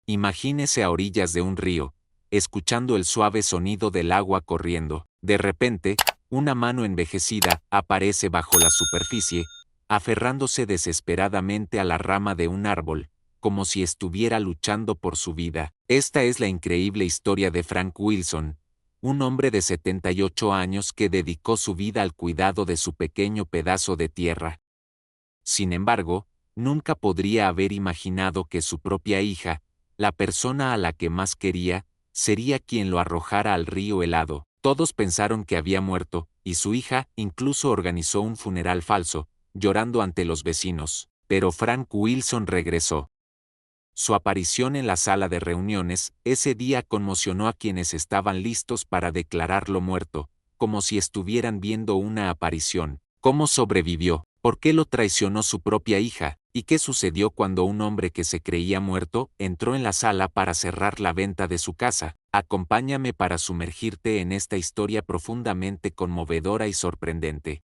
Imagínese a orillas de un río, escuchando el suave sonido del agua corriendo. De repente, una mano envejecida aparece bajo la superficie, aferrándose desesperadamente a la rama de un árbol, como si estuviera luchando por su vida. Esta es la increíble historia de Frank Wilson, un hombre de 78 años que dedicó su vida al cuidado de su pequeño pedazo de tierra. Sin embargo, nunca podría haber imaginado que su propia hija, la persona a la que más quería, sería quien lo arrojara al río helado. Todos pensaron que había muerto, y su hija incluso organizó un funeral falso, llorando ante los vecinos. Pero Frank Wilson regresó. Su aparición en la sala de reuniones ese día conmocionó a quienes estaban listos para declararlo muerto, como si estuvieran viendo una aparición. ¿Cómo sobrevivió? ¿Por qué lo traicionó su propia hija? ¿Y qué sucedió cuando un hombre que se creía muerto entró en la sala para cerrar la venta de su casa? Acompáñame para sumergirte en esta historia profundamente conmovedora y sorprendente.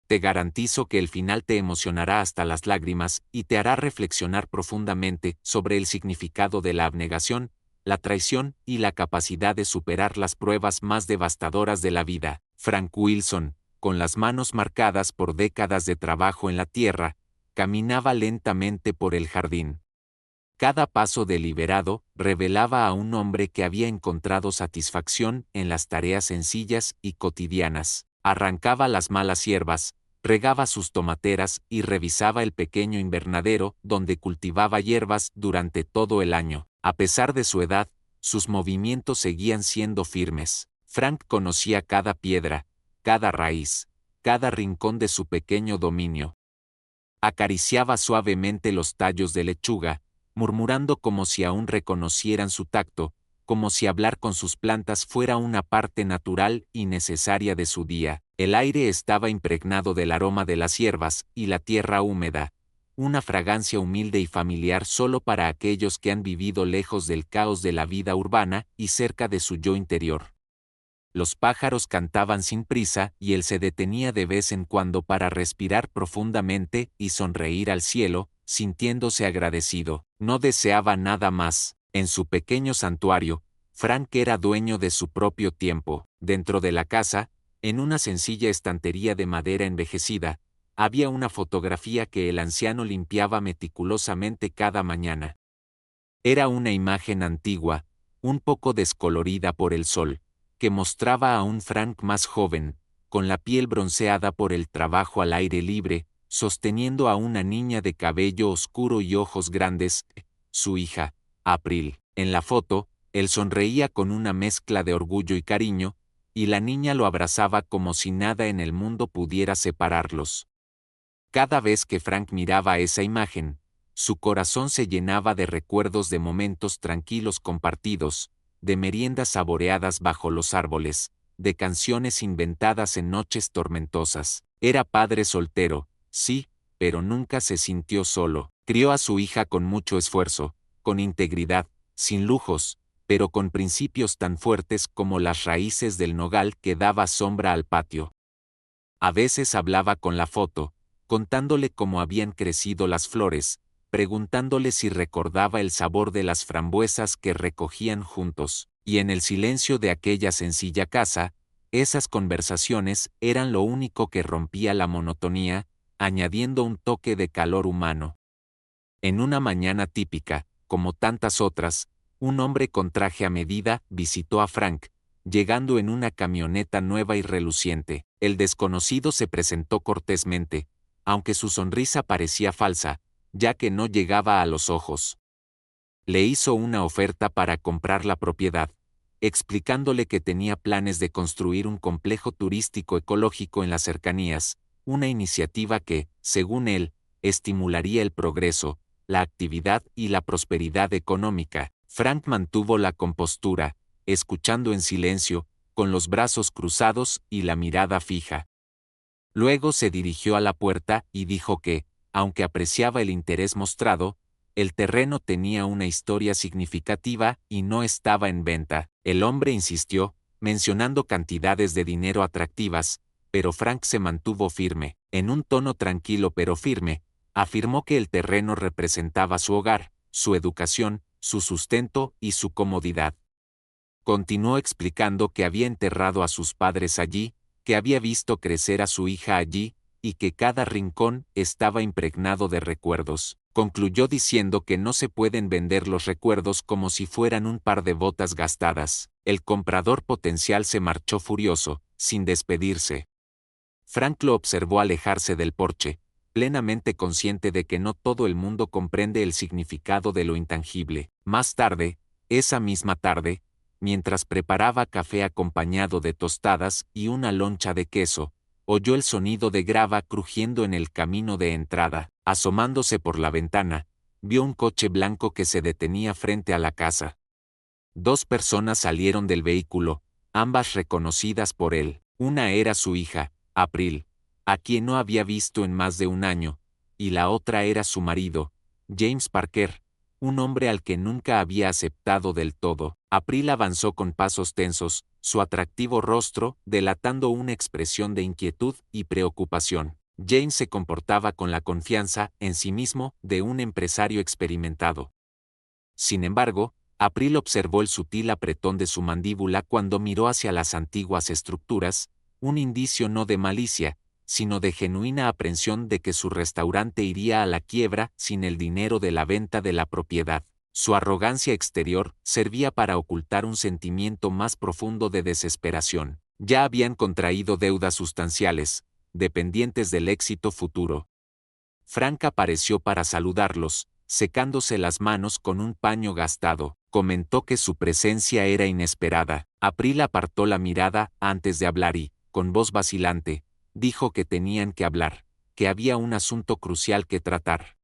Te garantizo que el final te emocionará hasta las lágrimas y te hará reflexionar profundamente sobre el significado de la abnegación, la traición y la capacidad de superar las pruebas más devastadoras de la vida. Frank Wilson, con las manos marcadas por décadas de trabajo en la tierra, caminaba lentamente por el jardín. Cada paso deliberado revelaba a un hombre que había encontrado satisfacción en las tareas sencillas y cotidianas. Arrancaba las malas hierbas, regaba sus tomateras y revisaba el pequeño invernadero donde cultivaba hierbas durante todo el año. A pesar de su edad, sus movimientos seguían siendo firmes. Frank conocía cada piedra, cada raíz, cada rincón de su pequeño dominio. Acariciaba suavemente los tallos de lechuga, murmurando como si aún reconocieran su tacto, como si hablar con sus plantas fuera una parte natural y necesaria de su día. El aire estaba impregnado del aroma de las hierbas y la tierra húmeda, una fragancia humilde y familiar solo para aquellos que han vivido lejos del caos de la vida urbana y cerca de su yo interior. Los pájaros cantaban sin prisa y él se detenía de vez en cuando para respirar profundamente y sonreír al cielo, sintiéndose agradecido. No deseaba nada más. En su pequeño santuario, Frank era dueño de su propio tiempo. Dentro de la casa, en una sencilla estantería de madera envejecida, había una fotografía que el anciano limpiaba meticulosamente cada mañana. Era una imagen antigua, un poco descolorida por el sol, que mostraba a un Frank más joven, con la piel bronceada por el trabajo al aire libre, sosteniendo a una niña de cabello oscuro y ojos grandes, su hija, April. En la foto, él sonreía con una mezcla de orgullo y cariño, y la niña lo abrazaba como si nada en el mundo pudiera separarlos. Cada vez que Frank miraba esa imagen, su corazón se llenaba de recuerdos de momentos tranquilos compartidos, de meriendas saboreadas bajo los árboles, de canciones inventadas en noches tormentosas. Era padre soltero, sí, pero nunca se sintió solo. Crió a su hija con mucho esfuerzo, con integridad, sin lujos, pero con principios tan fuertes como las raíces del nogal que daba sombra al patio. A veces hablaba con la foto, contándole cómo habían crecido las flores, preguntándole si recordaba el sabor de las frambuesas que recogían juntos, y en el silencio de aquella sencilla casa, esas conversaciones eran lo único que rompía la monotonía, añadiendo un toque de calor humano. En una mañana típica, como tantas otras, un hombre con traje a medida visitó a Frank, llegando en una camioneta nueva y reluciente. El desconocido se presentó cortésmente, aunque su sonrisa parecía falsa, ya que no llegaba a los ojos. Le hizo una oferta para comprar la propiedad, explicándole que tenía planes de construir un complejo turístico ecológico en las cercanías, una iniciativa que, según él, estimularía el progreso, la actividad y la prosperidad económica. Frank mantuvo la compostura, escuchando en silencio, con los brazos cruzados y la mirada fija. Luego se dirigió a la puerta y dijo que, aunque apreciaba el interés mostrado, el terreno tenía una historia significativa y no estaba en venta. El hombre insistió, mencionando cantidades de dinero atractivas, pero Frank se mantuvo firme. En un tono tranquilo pero firme, afirmó que el terreno representaba su hogar, su educación, su sustento y su comodidad. Continuó explicando que había enterrado a sus padres allí, que había visto crecer a su hija allí, y que cada rincón estaba impregnado de recuerdos. Concluyó diciendo que no se pueden vender los recuerdos como si fueran un par de botas gastadas. El comprador potencial se marchó furioso, sin despedirse. Frank lo observó alejarse del porche, plenamente consciente de que no todo el mundo comprende el significado de lo intangible. Más tarde, esa misma tarde, mientras preparaba café acompañado de tostadas y una loncha de queso, oyó el sonido de grava crujiendo en el camino de entrada. Asomándose por la ventana, vio un coche blanco que se detenía frente a la casa. 2 personas salieron del vehículo, ambas reconocidas por él. Una era su hija, April, a quien no había visto en más de un año, y la otra era su marido, James Parker, un hombre al que nunca había aceptado del todo. April avanzó con pasos tensos, su atractivo rostro delatando una expresión de inquietud y preocupación. James se comportaba con la confianza en sí mismo de un empresario experimentado. Sin embargo, April observó el sutil apretón de su mandíbula cuando miró hacia las antiguas estructuras, un indicio no de malicia, sino de genuina aprensión de que su restaurante iría a la quiebra sin el dinero de la venta de la propiedad. Su arrogancia exterior servía para ocultar un sentimiento más profundo de desesperación. Ya habían contraído deudas sustanciales, dependientes del éxito futuro. Frank apareció para saludarlos, secándose las manos con un paño gastado. Comentó que su presencia era inesperada. April apartó la mirada antes de hablar y, con voz vacilante, dijo que tenían que hablar, que había un asunto crucial que tratar.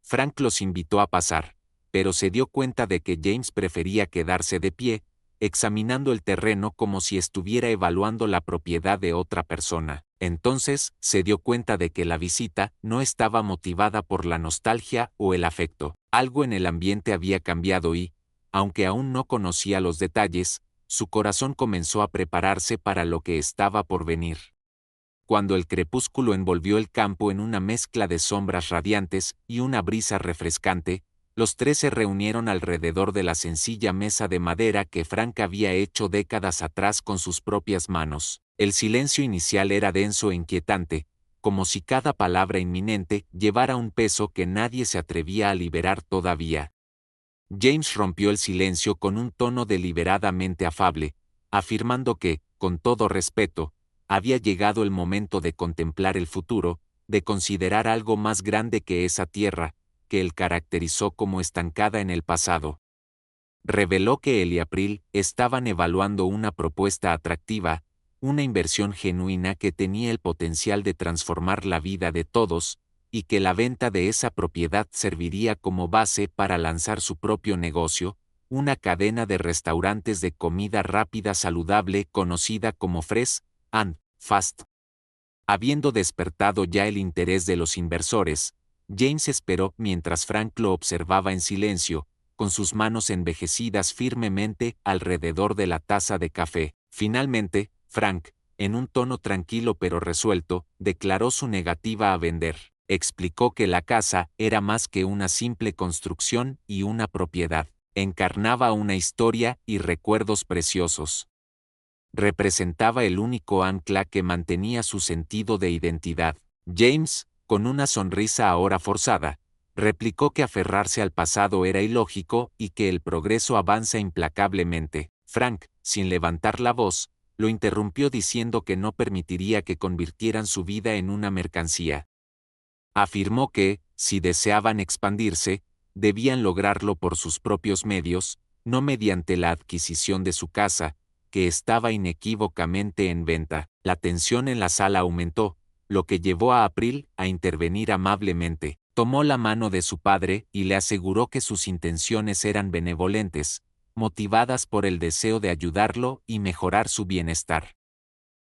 Frank los invitó a pasar, pero se dio cuenta de que James prefería quedarse de pie, examinando el terreno como si estuviera evaluando la propiedad de otra persona. Entonces, se dio cuenta de que la visita no estaba motivada por la nostalgia o el afecto. Algo en el ambiente había cambiado y, aunque aún no conocía los detalles, su corazón comenzó a prepararse para lo que estaba por venir. Cuando el crepúsculo envolvió el campo en una mezcla de sombras radiantes y una brisa refrescante, los 3 se reunieron alrededor de la sencilla mesa de madera que Frank había hecho décadas atrás con sus propias manos. El silencio inicial era denso e inquietante, como si cada palabra inminente llevara un peso que nadie se atrevía a liberar todavía. James rompió el silencio con un tono deliberadamente afable, afirmando que, con todo respeto, había llegado el momento de contemplar el futuro, de considerar algo más grande que esa tierra, que él caracterizó como estancada en el pasado. Reveló que él y April estaban evaluando una propuesta atractiva, una inversión genuina que tenía el potencial de transformar la vida de todos, y que la venta de esa propiedad serviría como base para lanzar su propio negocio, una cadena de restaurantes de comida rápida saludable conocida como Fresh and Fast. Habiendo despertado ya el interés de los inversores, James esperó mientras Frank lo observaba en silencio, con sus manos envejecidas firmemente alrededor de la taza de café. Finalmente, Frank, en un tono tranquilo pero resuelto, declaró su negativa a vender. Explicó que la casa era más que una simple construcción y una propiedad. Encarnaba una historia y recuerdos preciosos. Representaba el único ancla que mantenía su sentido de identidad. James, con una sonrisa ahora forzada, replicó que aferrarse al pasado era ilógico y que el progreso avanza implacablemente. Frank, sin levantar la voz, lo interrumpió diciendo que no permitiría que convirtieran su vida en una mercancía. Afirmó que, si deseaban expandirse, debían lograrlo por sus propios medios, no mediante la adquisición de su casa, que estaba inequívocamente en venta. La tensión en la sala aumentó, lo que llevó a April a intervenir amablemente. Tomó la mano de su padre y le aseguró que sus intenciones eran benevolentes, motivadas por el deseo de ayudarlo y mejorar su bienestar.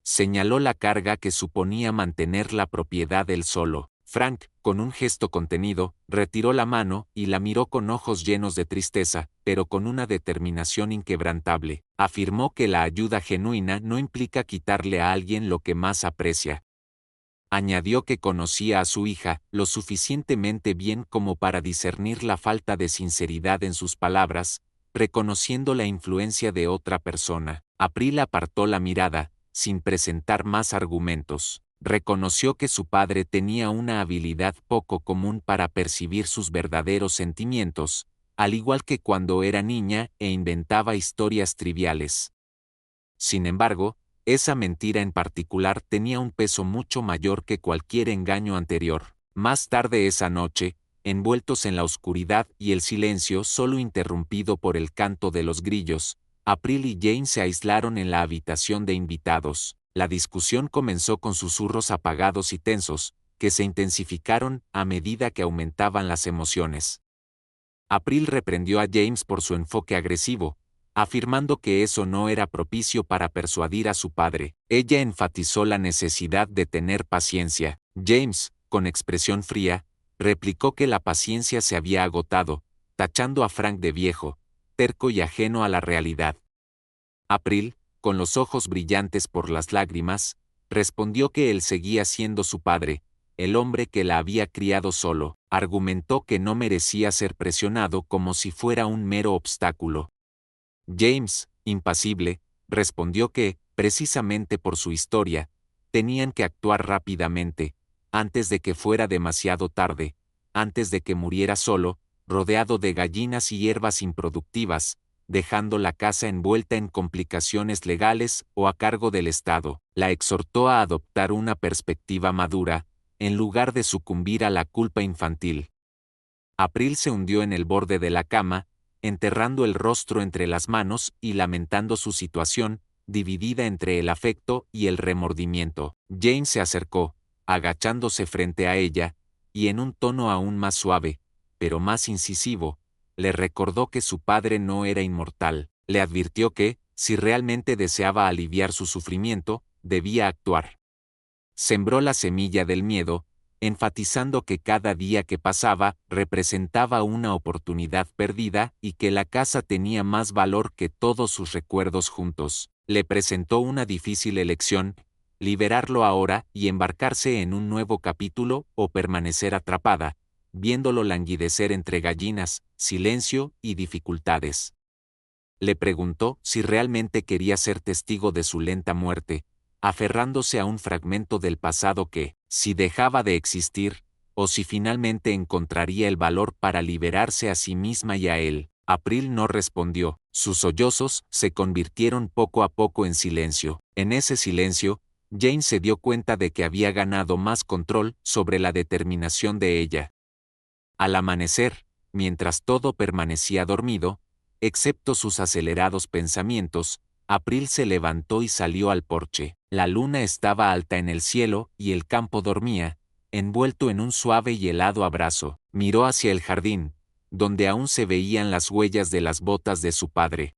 Señaló la carga que suponía mantener la propiedad él solo. Frank, con un gesto contenido, retiró la mano y la miró con ojos llenos de tristeza, pero con una determinación inquebrantable. Afirmó que la ayuda genuina no implica quitarle a alguien lo que más aprecia. Añadió que conocía a su hija lo suficientemente bien como para discernir la falta de sinceridad en sus palabras, reconociendo la influencia de otra persona. April apartó la mirada, sin presentar más argumentos. Reconoció que su padre tenía una habilidad poco común para percibir sus verdaderos sentimientos, al igual que cuando era niña e inventaba historias triviales. Sin embargo, esa mentira en particular tenía un peso mucho mayor que cualquier engaño anterior. Más tarde esa noche, envueltos en la oscuridad y el silencio solo interrumpido por el canto de los grillos, April y Jane se aislaron en la habitación de invitados. La discusión comenzó con susurros apagados y tensos, que se intensificaron a medida que aumentaban las emociones. April reprendió a James por su enfoque agresivo, afirmando que eso no era propicio para persuadir a su padre. Ella enfatizó la necesidad de tener paciencia. James, con expresión fría, replicó que la paciencia se había agotado, tachando a Frank de viejo, terco y ajeno a la realidad. April, con los ojos brillantes por las lágrimas, respondió que él seguía siendo su padre, el hombre que la había criado solo. Argumentó que no merecía ser presionado como si fuera un mero obstáculo. James, impasible, respondió que, precisamente por su historia, tenían que actuar rápidamente, antes de que fuera demasiado tarde, antes de que muriera solo, rodeado de gallinas y hierbas improductivas, dejando la casa envuelta en complicaciones legales o a cargo del Estado. La exhortó a adoptar una perspectiva madura, en lugar de sucumbir a la culpa infantil. April se hundió en el borde de la cama, enterrando el rostro entre las manos y lamentando su situación, dividida entre el afecto y el remordimiento. Jane se acercó, agachándose frente a ella, y en un tono aún más suave, pero más incisivo, le recordó que su padre no era inmortal. Le advirtió que, si realmente deseaba aliviar su sufrimiento, debía actuar. Sembró la semilla del miedo, enfatizando que cada día que pasaba representaba una oportunidad perdida y que la casa tenía más valor que todos sus recuerdos juntos. Le presentó una difícil elección: liberarlo ahora y embarcarse en un nuevo capítulo o permanecer atrapada, viéndolo languidecer entre gallinas, silencio y dificultades. Le preguntó si realmente quería ser testigo de su lenta muerte, aferrándose a un fragmento del pasado que, si dejaba de existir, o si finalmente encontraría el valor para liberarse a sí misma y a él. April no respondió. Sus sollozos se convirtieron poco a poco en silencio. En ese silencio, Jane se dio cuenta de que había ganado más control sobre la determinación de ella. Al amanecer, mientras todo permanecía dormido, excepto sus acelerados pensamientos, April se levantó y salió al porche. La luna estaba alta en el cielo y el campo dormía, envuelto en un suave y helado abrazo. Miró hacia el jardín, donde aún se veían las huellas de las botas de su padre.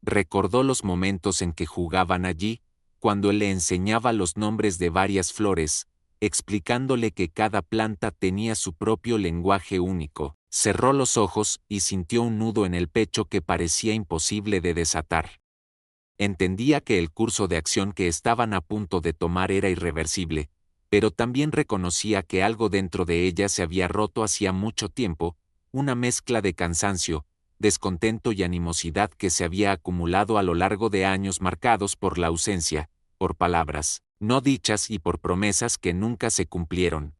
Recordó los momentos en que jugaban allí, cuando él le enseñaba los nombres de varias flores, explicándole que cada planta tenía su propio lenguaje único. Cerró los ojos y sintió un nudo en el pecho que parecía imposible de desatar. Entendía que el curso de acción que estaban a punto de tomar era irreversible, pero también reconocía que algo dentro de ella se había roto hacía mucho tiempo, una mezcla de cansancio, descontento y animosidad que se había acumulado a lo largo de años marcados por la ausencia, por palabras no dichas y por promesas que nunca se cumplieron.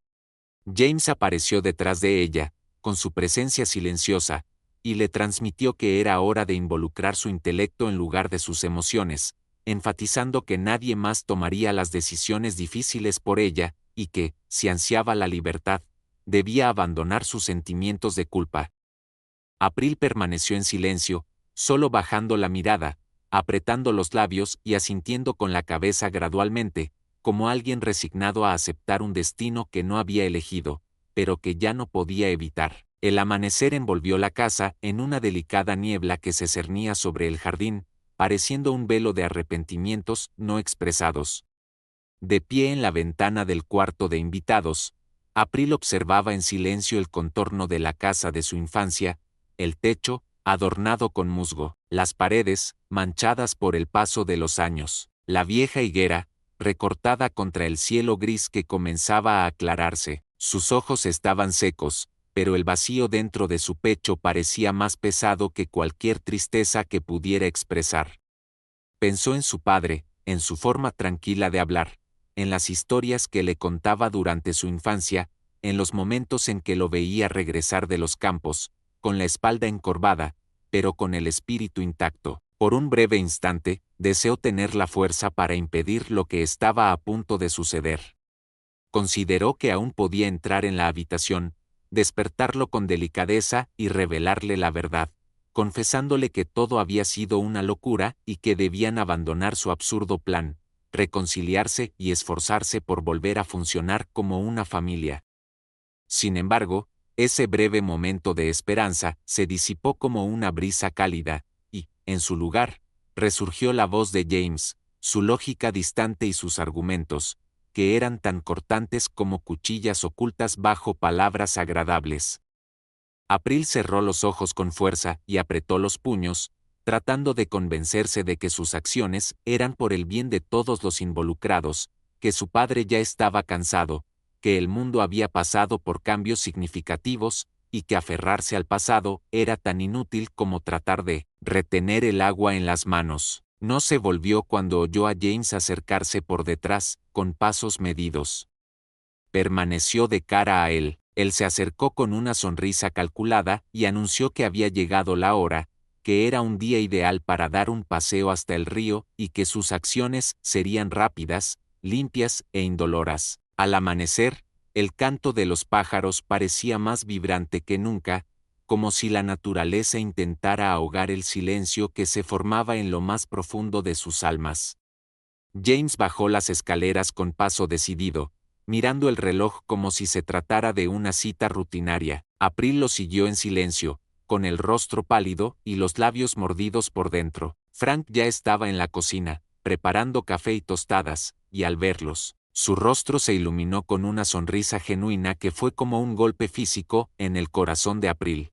James apareció detrás de ella, con su presencia silenciosa, y le transmitió que era hora de involucrar su intelecto en lugar de sus emociones, enfatizando que nadie más tomaría las decisiones difíciles por ella, y que, si ansiaba la libertad, debía abandonar sus sentimientos de culpa. April permaneció en silencio, solo bajando la mirada, apretando los labios y asintiendo con la cabeza gradualmente, como alguien resignado a aceptar un destino que no había elegido, pero que ya no podía evitar. El amanecer envolvió la casa en una delicada niebla que se cernía sobre el jardín, pareciendo un velo de arrepentimientos no expresados. De pie en la ventana del cuarto de invitados, April observaba en silencio el contorno de la casa de su infancia, el techo, adornado con musgo, las paredes, manchadas por el paso de los años, la vieja higuera, recortada contra el cielo gris que comenzaba a aclararse. Sus ojos estaban secos, pero el vacío dentro de su pecho parecía más pesado que cualquier tristeza que pudiera expresar. Pensó en su padre, en su forma tranquila de hablar, en las historias que le contaba durante su infancia, en los momentos en que lo veía regresar de los campos, con la espalda encorvada, pero con el espíritu intacto. Por un breve instante, deseó tener la fuerza para impedir lo que estaba a punto de suceder. Consideró que aún podía entrar en la habitación, despertarlo con delicadeza y revelarle la verdad, confesándole que todo había sido una locura y que debían abandonar su absurdo plan, reconciliarse y esforzarse por volver a funcionar como una familia. Sin embargo, ese breve momento de esperanza se disipó como una brisa cálida, y, en su lugar, resurgió la voz de James, su lógica distante y sus argumentos, que eran tan cortantes como cuchillas ocultas bajo palabras agradables. April cerró los ojos con fuerza y apretó los puños, tratando de convencerse de que sus acciones eran por el bien de todos los involucrados, que su padre ya estaba cansado, que el mundo había pasado por cambios significativos, y que aferrarse al pasado era tan inútil como tratar de retener el agua en las manos. No se volvió cuando oyó a James acercarse por detrás, con pasos medidos. Permaneció de cara a él. Él se acercó con una sonrisa calculada y anunció que había llegado la hora, que era un día ideal para dar un paseo hasta el río y que sus acciones serían rápidas, limpias e indoloras. Al amanecer, el canto de los pájaros parecía más vibrante que nunca, como si la naturaleza intentara ahogar el silencio que se formaba en lo más profundo de sus almas. James bajó las escaleras con paso decidido, mirando el reloj como si se tratara de una cita rutinaria. April lo siguió en silencio, con el rostro pálido y los labios mordidos por dentro. Frank ya estaba en la cocina, preparando café y tostadas, y al verlos, su rostro se iluminó con una sonrisa genuina que fue como un golpe físico en el corazón de April.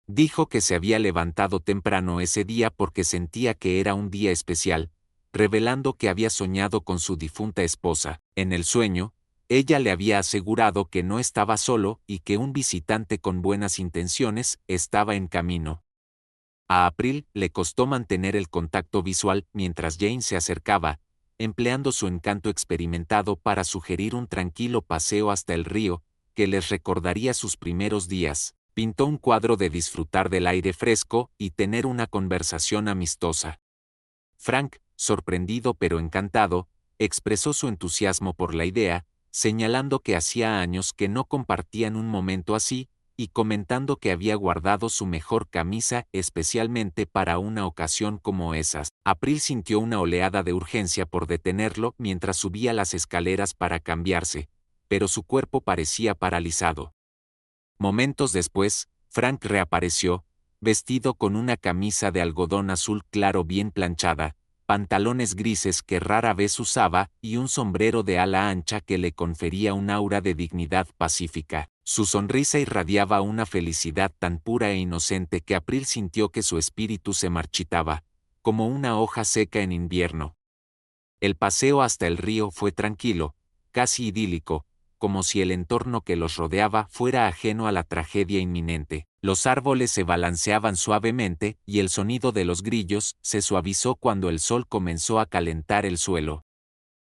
Dijo que se había levantado temprano ese día porque sentía que era un día especial, revelando que había soñado con su difunta esposa. En el sueño, ella le había asegurado que no estaba solo y que un visitante con buenas intenciones estaba en camino. A April le costó mantener el contacto visual mientras Jane se acercaba, empleando su encanto experimentado para sugerir un tranquilo paseo hasta el río, que les recordaría sus primeros días. Pintó un cuadro de disfrutar del aire fresco y tener una conversación amistosa. Frank, sorprendido pero encantado, expresó su entusiasmo por la idea, señalando que hacía años que no compartían un momento así, y comentando que había guardado su mejor camisa especialmente para una ocasión como esas. April sintió una oleada de urgencia por detenerlo mientras subía las escaleras para cambiarse, pero su cuerpo parecía paralizado. Momentos después, Frank reapareció, vestido con una camisa de algodón azul claro bien planchada, pantalones grises que rara vez usaba y un sombrero de ala ancha que le confería un aura de dignidad pacífica. Su sonrisa irradiaba una felicidad tan pura e inocente que April sintió que su espíritu se marchitaba, como una hoja seca en invierno. El paseo hasta el río fue tranquilo, casi idílico, como si el entorno que los rodeaba fuera ajeno a la tragedia inminente. Los árboles se balanceaban suavemente y el sonido de los grillos se suavizó cuando el sol comenzó a calentar el suelo.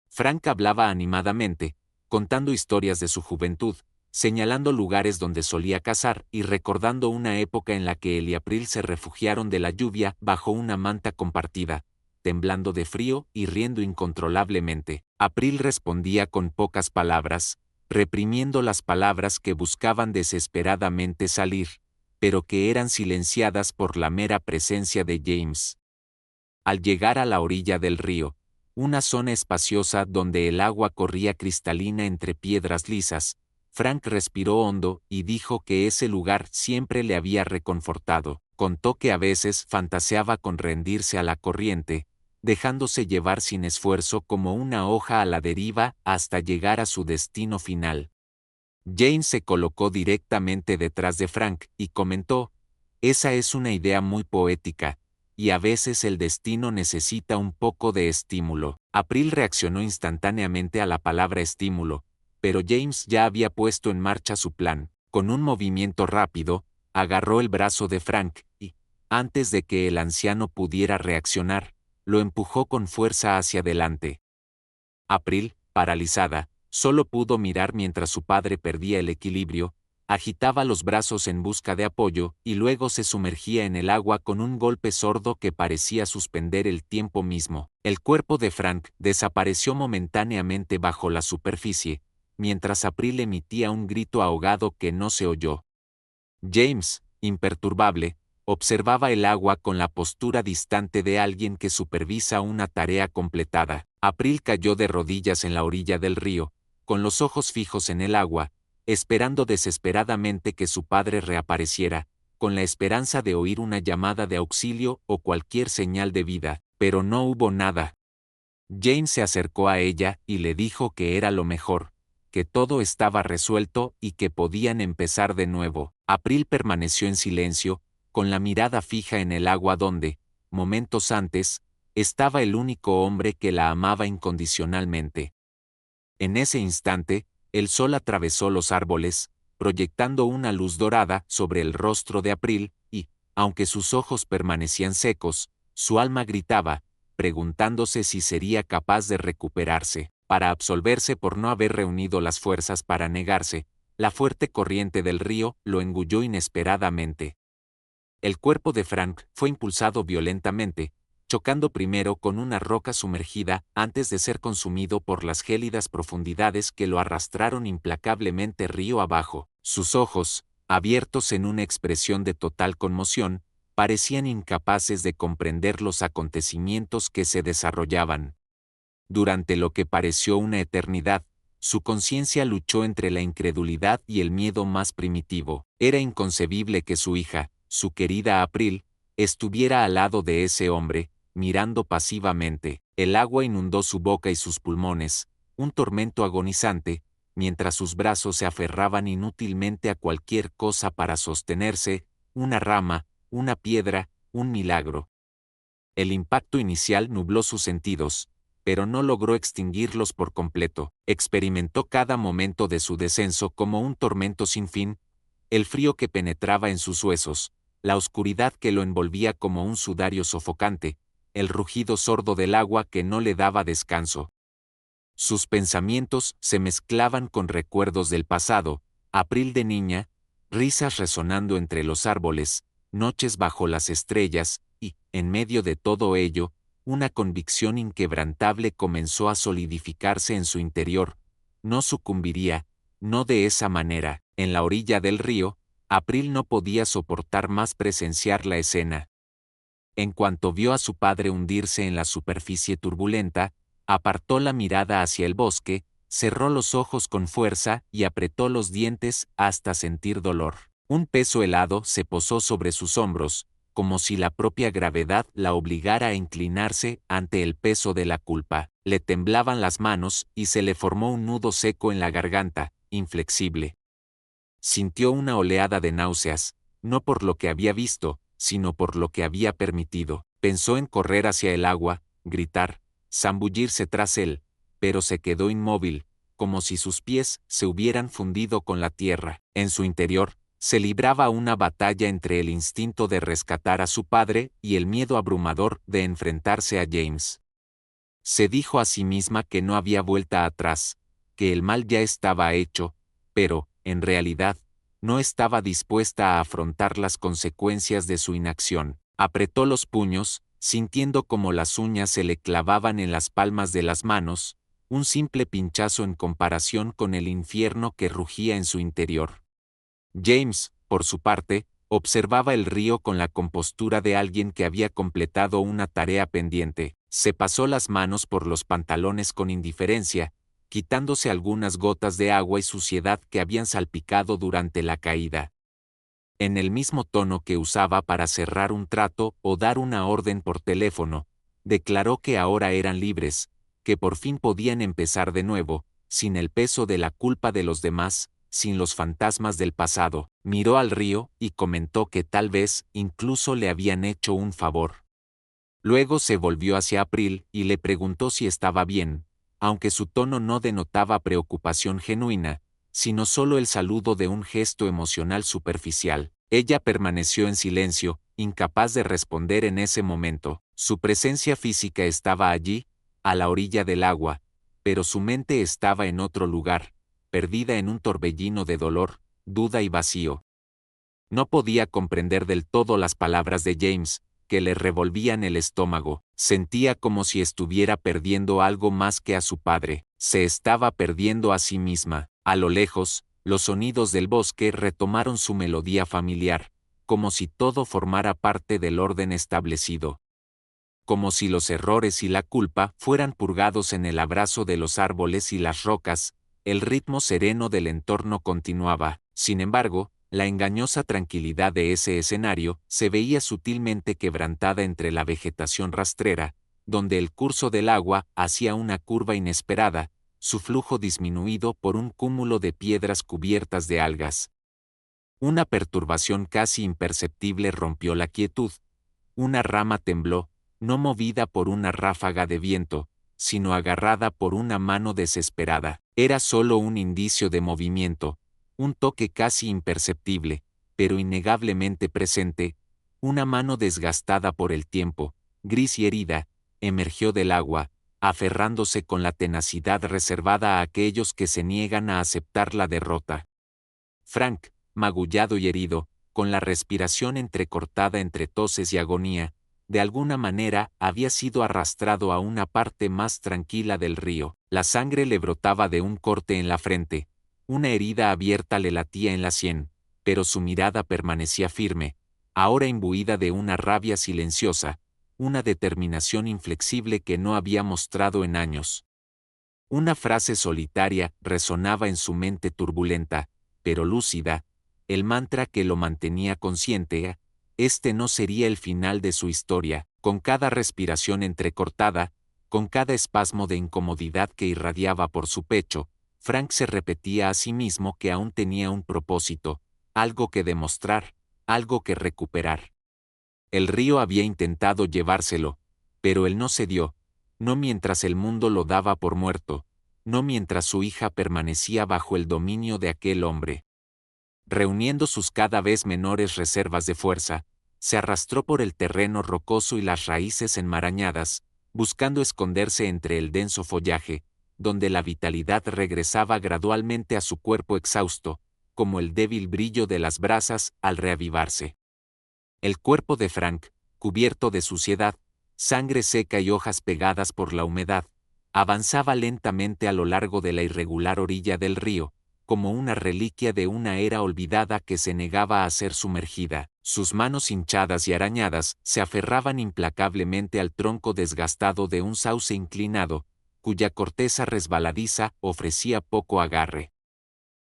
Frank hablaba animadamente, contando historias de su juventud, señalando lugares donde solía cazar y recordando una época en la que él y April se refugiaron de la lluvia bajo una manta compartida, temblando de frío y riendo incontrolablemente. April respondía con pocas palabras, reprimiendo las palabras que buscaban desesperadamente salir, pero que eran silenciadas por la mera presencia de James. Al llegar a la orilla del río, una zona espaciosa donde el agua corría cristalina entre piedras lisas, Frank respiró hondo y dijo que ese lugar siempre le había reconfortado. Contó que a veces fantaseaba con rendirse a la corriente, dejándose llevar sin esfuerzo como una hoja a la deriva hasta llegar a su destino final. Jane se colocó directamente detrás de Frank y comentó: «Esa es una idea muy poética, y a veces el destino necesita un poco de estímulo. April reaccionó instantáneamente a la palabra estímulo, pero James ya había puesto en marcha su plan. Con un movimiento rápido, agarró el brazo de Frank y, antes de que el anciano pudiera reaccionar, lo empujó con fuerza hacia adelante. April, paralizada, solo pudo mirar mientras su padre perdía el equilibrio, agitaba los brazos en busca de apoyo y luego se sumergía en el agua con un golpe sordo que parecía suspender el tiempo mismo. El cuerpo de Frank desapareció momentáneamente bajo la superficie, mientras April emitía un grito ahogado que no se oyó. James, imperturbable, observaba el agua con la postura distante de alguien que supervisa una tarea completada. April cayó de rodillas en la orilla del río, con los ojos fijos en el agua, esperando desesperadamente que su padre reapareciera, con la esperanza de oír una llamada de auxilio o cualquier señal de vida, pero no hubo nada. James se acercó a ella y le dijo que era lo mejor, que todo estaba resuelto y que podían empezar de nuevo. April permaneció en silencio, con la mirada fija en el agua donde, momentos antes, estaba el único hombre que la amaba incondicionalmente. En ese instante, el sol atravesó los árboles, proyectando una luz dorada sobre el rostro de April, y, aunque sus ojos permanecían secos, su alma gritaba, preguntándose si sería capaz de recuperarse. Para absolverse por no haber reunido las fuerzas para negarse, la fuerte corriente del río lo engulló inesperadamente. El cuerpo de Frank fue impulsado violentamente, chocando primero con una roca sumergida antes de ser consumido por las gélidas profundidades que lo arrastraron implacablemente río abajo. Sus ojos, abiertos en una expresión de total conmoción, parecían incapaces de comprender los acontecimientos que se desarrollaban. Durante lo que pareció una eternidad, su conciencia luchó entre la incredulidad y el miedo más primitivo. Era inconcebible que su hija, su querida April, estuviera al lado de ese hombre, mirando pasivamente. El agua inundó su boca y sus pulmones, un tormento agonizante, mientras sus brazos se aferraban inútilmente a cualquier cosa para sostenerse, una rama, una piedra, un milagro. El impacto inicial nubló sus sentidos, pero no logró extinguirlos por completo. Experimentó cada momento de su descenso como un tormento sin fin, el frío que penetraba en sus huesos, la oscuridad que lo envolvía como un sudario sofocante, el rugido sordo del agua que no le daba descanso. Sus pensamientos se mezclaban con recuerdos del pasado, April de niña, risas resonando entre los árboles, noches bajo las estrellas, y, en medio de todo ello, una convicción inquebrantable comenzó a solidificarse en su interior. No sucumbiría, no de esa manera. En la orilla del río, April no podía soportar más presenciar la escena. En cuanto vio a su padre hundirse en la superficie turbulenta, apartó la mirada hacia el bosque, cerró los ojos con fuerza y apretó los dientes hasta sentir dolor. Un peso helado se posó sobre sus hombros, como si la propia gravedad la obligara a inclinarse ante el peso de la culpa. Le temblaban las manos y se le formó un nudo seco en la garganta, inflexible. Sintió una oleada de náuseas, no por lo que había visto, sino por lo que había permitido. Pensó en correr hacia el agua, gritar, zambullirse tras él, pero se quedó inmóvil, como si sus pies se hubieran fundido con la tierra. En su interior, se libraba una batalla entre el instinto de rescatar a su padre y el miedo abrumador de enfrentarse a James. Se dijo a sí misma que no había vuelta atrás, que el mal ya estaba hecho, pero, en realidad, no estaba dispuesta a afrontar las consecuencias de su inacción. Apretó los puños, sintiendo como las uñas se le clavaban en las palmas de las manos, un simple pinchazo en comparación con el infierno que rugía en su interior. James, por su parte, observaba el río con la compostura de alguien que había completado una tarea pendiente. Se pasó las manos por los pantalones con indiferencia, quitándose algunas gotas de agua y suciedad que habían salpicado durante la caída. En el mismo tono que usaba para cerrar un trato o dar una orden por teléfono, declaró que ahora eran libres, que por fin podían empezar de nuevo, sin el peso de la culpa de los demás, sin los fantasmas del pasado. Miró al río y comentó que tal vez incluso le habían hecho un favor. Luego se volvió hacia April y le preguntó si estaba bien, aunque su tono no denotaba preocupación genuina, sino solo el saludo de un gesto emocional superficial. Ella permaneció en silencio, incapaz de responder en ese momento. Su presencia física estaba allí, a la orilla del agua, pero su mente estaba en otro lugar, perdida en un torbellino de dolor, duda y vacío. No podía comprender del todo las palabras de James, que le revolvían el estómago. Sentía como si estuviera perdiendo algo más que a su padre. Se estaba perdiendo a sí misma. A lo lejos, los sonidos del bosque retomaron su melodía familiar, como si todo formara parte del orden establecido. Como si los errores y la culpa fueran purgados en el abrazo de los árboles y las rocas, el ritmo sereno del entorno continuaba. Sin embargo, la engañosa tranquilidad de ese escenario se veía sutilmente quebrantada entre la vegetación rastrera, donde el curso del agua hacía una curva inesperada, su flujo disminuido por un cúmulo de piedras cubiertas de algas. Una perturbación casi imperceptible rompió la quietud. Una rama tembló, no movida por una ráfaga de viento, sino agarrada por una mano desesperada. Era solo un indicio de movimiento, un toque casi imperceptible, pero innegablemente presente. Una mano desgastada por el tiempo, gris y herida, emergió del agua, aferrándose con la tenacidad reservada a aquellos que se niegan a aceptar la derrota. Frank, magullado y herido, con la respiración entrecortada entre toses y agonía, de alguna manera había sido arrastrado a una parte más tranquila del río. La sangre le brotaba de un corte en la frente, una herida abierta le latía en la sien, pero su mirada permanecía firme, ahora imbuida de una rabia silenciosa, una determinación inflexible que no había mostrado en años. Una frase solitaria resonaba en su mente turbulenta, pero lúcida, el mantra que lo mantenía consciente. Este no sería el final de su historia. Con cada respiración entrecortada, con cada espasmo de incomodidad que irradiaba por su pecho, Frank se repetía a sí mismo que aún tenía un propósito, algo que demostrar, algo que recuperar. El río había intentado llevárselo, pero él no cedió, no mientras el mundo lo daba por muerto, no mientras su hija permanecía bajo el dominio de aquel hombre. Reuniendo sus cada vez menores reservas de fuerza, se arrastró por el terreno rocoso y las raíces enmarañadas, buscando esconderse entre el denso follaje, donde la vitalidad regresaba gradualmente a su cuerpo exhausto, como el débil brillo de las brasas al reavivarse. El cuerpo de Frank, cubierto de suciedad, sangre seca y hojas pegadas por la humedad, avanzaba lentamente a lo largo de la irregular orilla del río, como una reliquia de una era olvidada que se negaba a ser sumergida. Sus manos hinchadas y arañadas se aferraban implacablemente al tronco desgastado de un sauce inclinado, cuya corteza resbaladiza ofrecía poco agarre.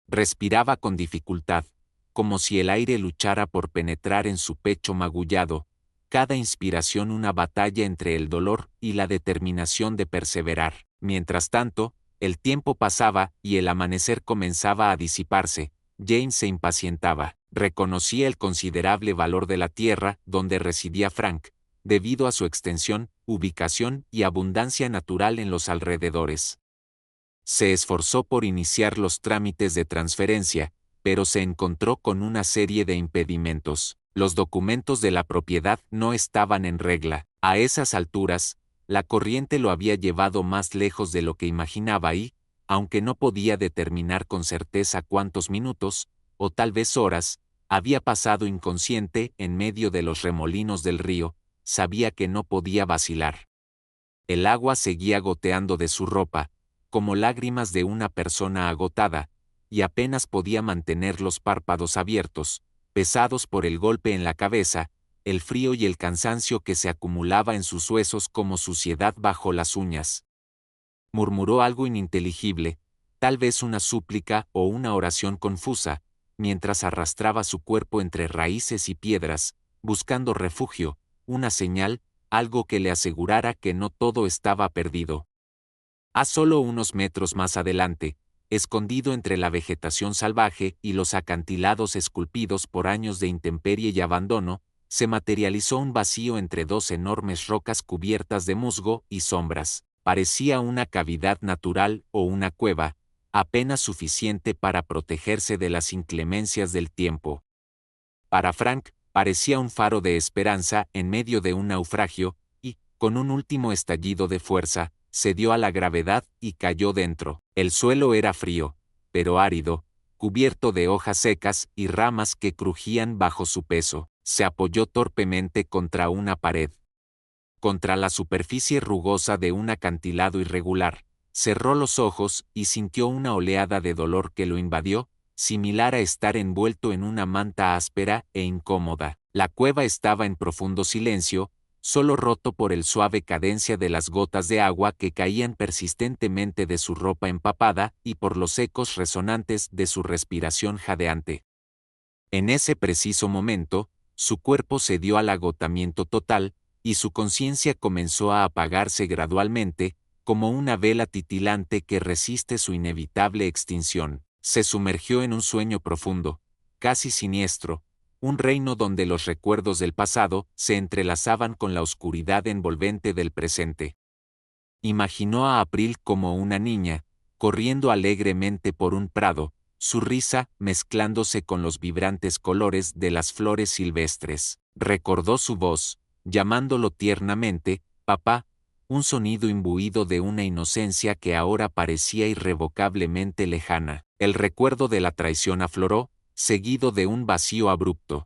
Respiraba con dificultad, como si el aire luchara por penetrar en su pecho magullado, cada inspiración una batalla entre el dolor y la determinación de perseverar. Mientras tanto, el tiempo pasaba y el amanecer comenzaba a disiparse. James se impacientaba. Reconocía el considerable valor de la tierra donde residía Frank, debido a su extensión, ubicación y abundancia natural en los alrededores. Se esforzó por iniciar los trámites de transferencia, pero se encontró con una serie de impedimentos. Los documentos de la propiedad no estaban en regla. A esas alturas, la corriente lo había llevado más lejos de lo que imaginaba y, aunque no podía determinar con certeza cuántos minutos, o tal vez horas, había pasado inconsciente en medio de los remolinos del río, sabía que no podía vacilar. El agua seguía goteando de su ropa, como lágrimas de una persona agotada, y apenas podía mantener los párpados abiertos, pesados por el golpe en la cabeza, el frío y el cansancio que se acumulaba en sus huesos como suciedad bajo las uñas. Murmuró algo ininteligible, tal vez una súplica o una oración confusa, mientras arrastraba su cuerpo entre raíces y piedras, buscando refugio, una señal, algo que le asegurara que no todo estaba perdido. A solo unos metros más adelante, escondido entre la vegetación salvaje y los acantilados esculpidos por años de intemperie y abandono, se materializó un vacío entre dos enormes rocas cubiertas de musgo y sombras. Parecía una cavidad natural o una cueva, apenas suficiente para protegerse de las inclemencias del tiempo. Para Frank, parecía un faro de esperanza en medio de un naufragio, y, con un último estallido de fuerza, cedió a la gravedad y cayó dentro. El suelo era frío, pero árido, cubierto de hojas secas y ramas que crujían bajo su peso. Se apoyó torpemente contra una pared. Contra la superficie rugosa de un acantilado irregular, cerró los ojos y sintió una oleada de dolor que lo invadió, similar a estar envuelto en una manta áspera e incómoda. La cueva estaba en profundo silencio, solo roto por el suave cadencia de las gotas de agua que caían persistentemente de su ropa empapada y por los ecos resonantes de su respiración jadeante. En ese preciso momento, su cuerpo cedió al agotamiento total, y su conciencia comenzó a apagarse gradualmente, como una vela titilante que resiste su inevitable extinción. Se sumergió en un sueño profundo, casi siniestro, un reino donde los recuerdos del pasado se entrelazaban con la oscuridad envolvente del presente. Imaginó a April como una niña, corriendo alegremente por un prado, su risa mezclándose con los vibrantes colores de las flores silvestres. Recordó su voz, llamándolo tiernamente, papá, un sonido imbuido de una inocencia que ahora parecía irrevocablemente lejana. El recuerdo de la traición afloró, seguido de un vacío abrupto.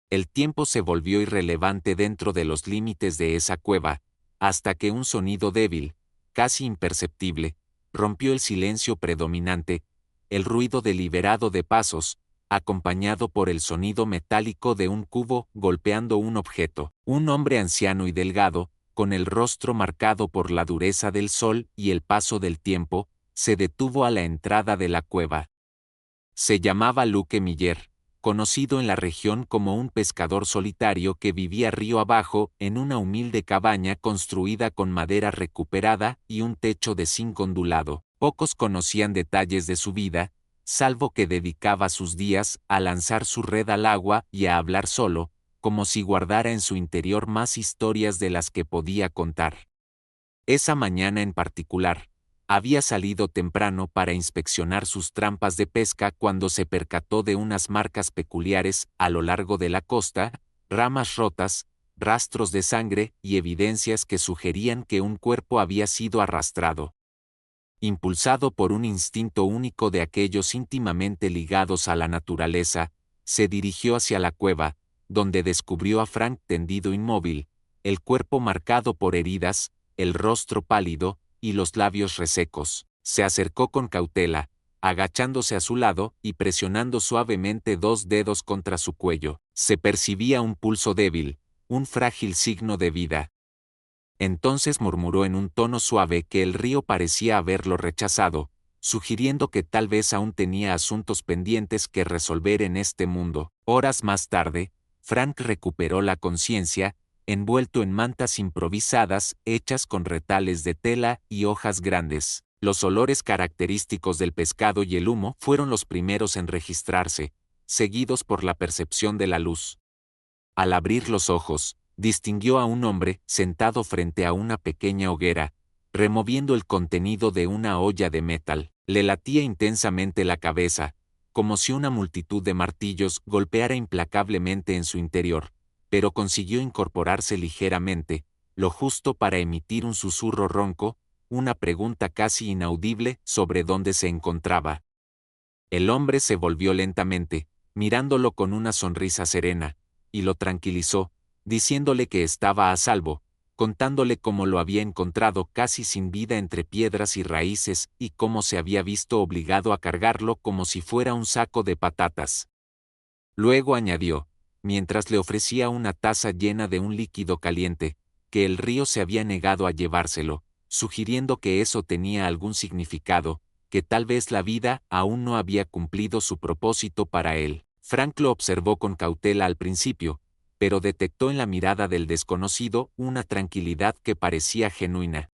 El tiempo se volvió irrelevante dentro de los límites de esa cueva, hasta que un sonido débil, casi imperceptible, rompió el silencio predominante, el ruido deliberado de pasos, acompañado por el sonido metálico de un cubo golpeando un objeto. Un hombre anciano y delgado, con el rostro marcado por la dureza del sol y el paso del tiempo, se detuvo a la entrada de la cueva. Se llamaba Luke Miller, conocido en la región como un pescador solitario que vivía río abajo en una humilde cabaña construida con madera recuperada y un techo de zinc ondulado. Pocos conocían detalles de su vida, salvo que dedicaba sus días a lanzar su red al agua y a hablar solo, como si guardara en su interior más historias de las que podía contar. Esa mañana en particular, había salido temprano para inspeccionar sus trampas de pesca cuando se percató de unas marcas peculiares a lo largo de la costa, ramas rotas, rastros de sangre y evidencias que sugerían que un cuerpo había sido arrastrado. Impulsado por un instinto único de aquellos íntimamente ligados a la naturaleza, se dirigió hacia la cueva, donde descubrió a Frank tendido inmóvil, el cuerpo marcado por heridas, el rostro pálido, y los labios resecos. Se acercó con cautela, agachándose a su lado y presionando suavemente dos dedos contra su cuello. Se percibía un pulso débil, un frágil signo de vida. Entonces murmuró en un tono suave que el río parecía haberlo rechazado, sugiriendo que tal vez aún tenía asuntos pendientes que resolver en este mundo. Horas más tarde, Frank recuperó la conciencia, envuelto en mantas improvisadas hechas con retales de tela y hojas grandes. Los olores característicos del pescado y el humo fueron los primeros en registrarse, seguidos por la percepción de la luz. Al abrir los ojos, distinguió a un hombre sentado frente a una pequeña hoguera, removiendo el contenido de una olla de metal. Le latía intensamente la cabeza, como si una multitud de martillos golpeara implacablemente en su interior, pero consiguió incorporarse ligeramente, lo justo para emitir un susurro ronco, una pregunta casi inaudible sobre dónde se encontraba. El hombre se volvió lentamente, mirándolo con una sonrisa serena, y lo tranquilizó, diciéndole que estaba a salvo, contándole cómo lo había encontrado casi sin vida entre piedras y raíces y cómo se había visto obligado a cargarlo como si fuera un saco de patatas. Luego añadió, mientras le ofrecía una taza llena de un líquido caliente, que el río se había negado a llevárselo, sugiriendo que eso tenía algún significado, que tal vez la vida aún no había cumplido su propósito para él. Frank lo observó con cautela al principio, pero detectó en la mirada del desconocido una tranquilidad que parecía genuina.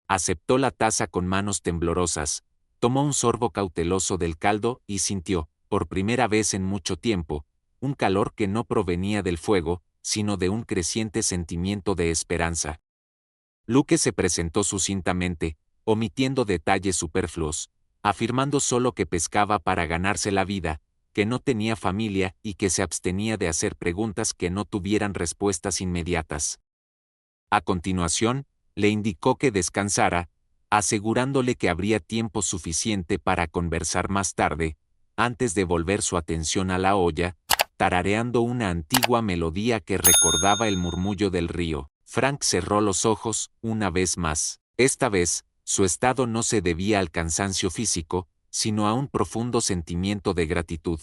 Aceptó la taza con manos temblorosas, tomó un sorbo cauteloso del caldo y sintió, por primera vez en mucho tiempo, un calor que no provenía del fuego, sino de un creciente sentimiento de esperanza. Luke se presentó sucintamente, omitiendo detalles superfluos, afirmando solo que pescaba para ganarse la vida, que no tenía familia y que se abstenía de hacer preguntas que no tuvieran respuestas inmediatas. A continuación, le indicó que descansara, asegurándole que habría tiempo suficiente para conversar más tarde, antes de volver su atención a la olla, tarareando una antigua melodía que recordaba el murmullo del río. Frank cerró los ojos, una vez más. Esta vez, su estado no se debía al cansancio físico, sino a un profundo sentimiento de gratitud.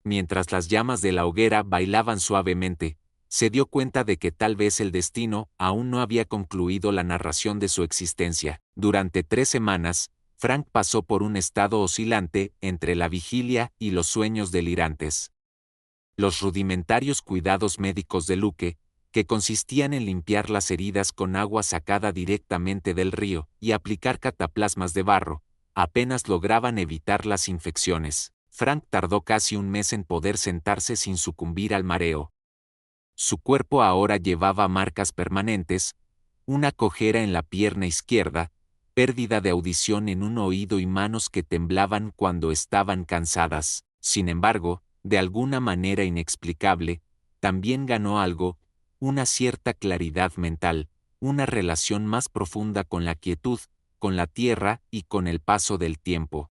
Mientras las llamas de la hoguera bailaban suavemente, se dio cuenta de que tal vez el destino aún no había concluido la narración de su existencia. Durante 3 semanas, Frank pasó por un estado oscilante entre la vigilia y los sueños delirantes. Los rudimentarios cuidados médicos de Luke, que consistían en limpiar las heridas con agua sacada directamente del río y aplicar cataplasmas de barro, apenas lograban evitar las infecciones. Frank tardó casi un mes en poder sentarse sin sucumbir al mareo. Su cuerpo ahora llevaba marcas permanentes, una cojera en la pierna izquierda, pérdida de audición en un oído y manos que temblaban cuando estaban cansadas. Sin embargo, de alguna manera inexplicable, también ganó algo, una cierta claridad mental, una relación más profunda con la quietud, con la tierra y con el paso del tiempo.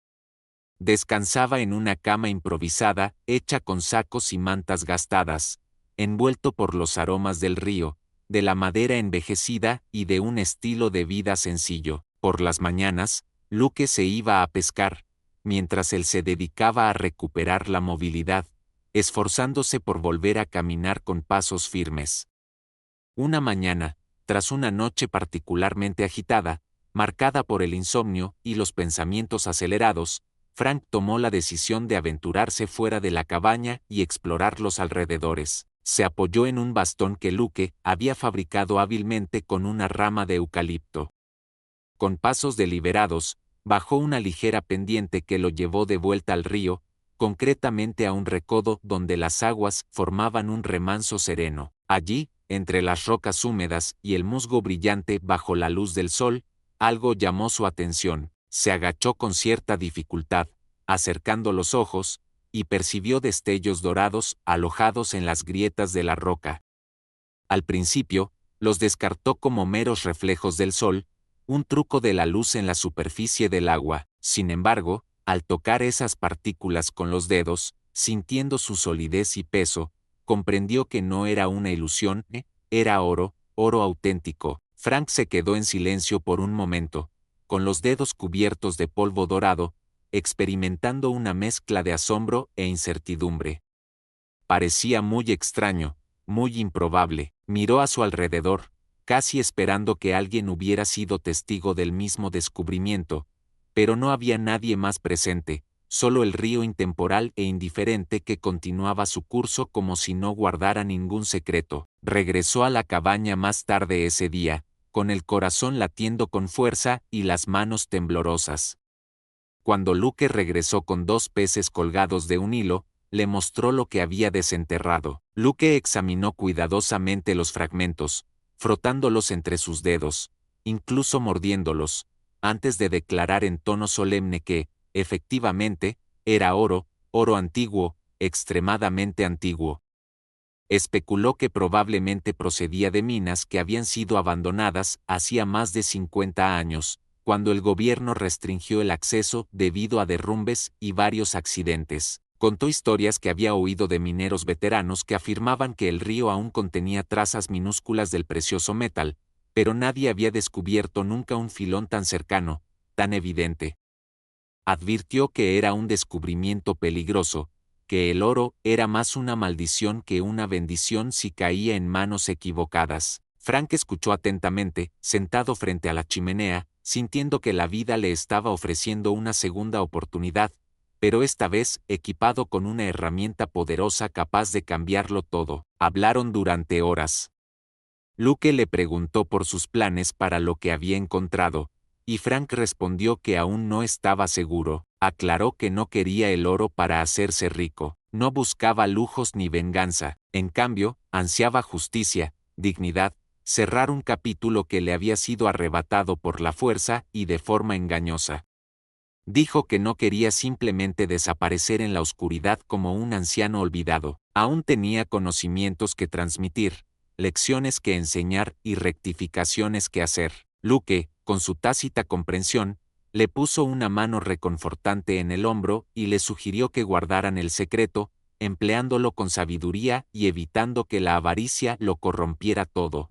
Descansaba en una cama improvisada, hecha con sacos y mantas gastadas, envuelto por los aromas del río, de la madera envejecida y de un estilo de vida sencillo. Por las mañanas, Luke se iba a pescar, mientras él se dedicaba a recuperar la movilidad, esforzándose por volver a caminar con pasos firmes. Una mañana, tras una noche particularmente agitada, marcada por el insomnio y los pensamientos acelerados, Frank tomó la decisión de aventurarse fuera de la cabaña y explorar los alrededores. Se apoyó en un bastón que Luke había fabricado hábilmente con una rama de eucalipto. Con pasos deliberados, bajó una ligera pendiente que lo llevó de vuelta al río, concretamente a un recodo donde las aguas formaban un remanso sereno. Allí, entre las rocas húmedas y el musgo brillante bajo la luz del sol, algo llamó su atención. Se agachó con cierta dificultad, acercando los ojos, y percibió destellos dorados alojados en las grietas de la roca. Al principio, los descartó como meros reflejos del sol, un truco de la luz en la superficie del agua. Sin embargo, al tocar esas partículas con los dedos, sintiendo su solidez y peso, comprendió que no era una ilusión, era oro, oro auténtico. Frank se quedó en silencio por un momento, con los dedos cubiertos de polvo dorado, experimentando una mezcla de asombro e incertidumbre. Parecía muy extraño, muy improbable. Miró a su alrededor, casi esperando que alguien hubiera sido testigo del mismo descubrimiento, pero no había nadie más presente, solo el río intemporal e indiferente que continuaba su curso como si no guardara ningún secreto. Regresó a la cabaña más tarde ese día, con el corazón latiendo con fuerza y las manos temblorosas. Cuando Luke regresó con 2 peces colgados de un hilo, le mostró lo que había desenterrado. Luke examinó cuidadosamente los fragmentos, frotándolos entre sus dedos, incluso mordiéndolos, antes de declarar en tono solemne que, efectivamente, era oro, oro antiguo, extremadamente antiguo. Especuló que probablemente procedía de minas que habían sido abandonadas hacía más de 50 años, cuando el gobierno restringió el acceso debido a derrumbes y varios accidentes. Contó historias que había oído de mineros veteranos que afirmaban que el río aún contenía trazas minúsculas del precioso metal, pero nadie había descubierto nunca un filón tan cercano, tan evidente. Advirtió que era un descubrimiento peligroso, que el oro era más una maldición que una bendición si caía en manos equivocadas. Frank escuchó atentamente, sentado frente a la chimenea, sintiendo que la vida le estaba ofreciendo una segunda oportunidad, pero esta vez equipado con una herramienta poderosa capaz de cambiarlo todo. Hablaron durante horas. Luke le preguntó por sus planes para lo que había encontrado, y Frank respondió que aún no estaba seguro. aclaró que no quería el oro para hacerse rico, no buscaba lujos ni venganza, en cambio, ansiaba justicia, dignidad, cerrar un capítulo que le había sido arrebatado por la fuerza y de forma engañosa. Dijo que no quería simplemente desaparecer en la oscuridad como un anciano olvidado, aún tenía conocimientos que transmitir, lecciones que enseñar y rectificaciones que hacer. Luke, con su tácita comprensión, le puso una mano reconfortante en el hombro y le sugirió que guardaran el secreto, empleándolo con sabiduría y evitando que la avaricia lo corrompiera todo.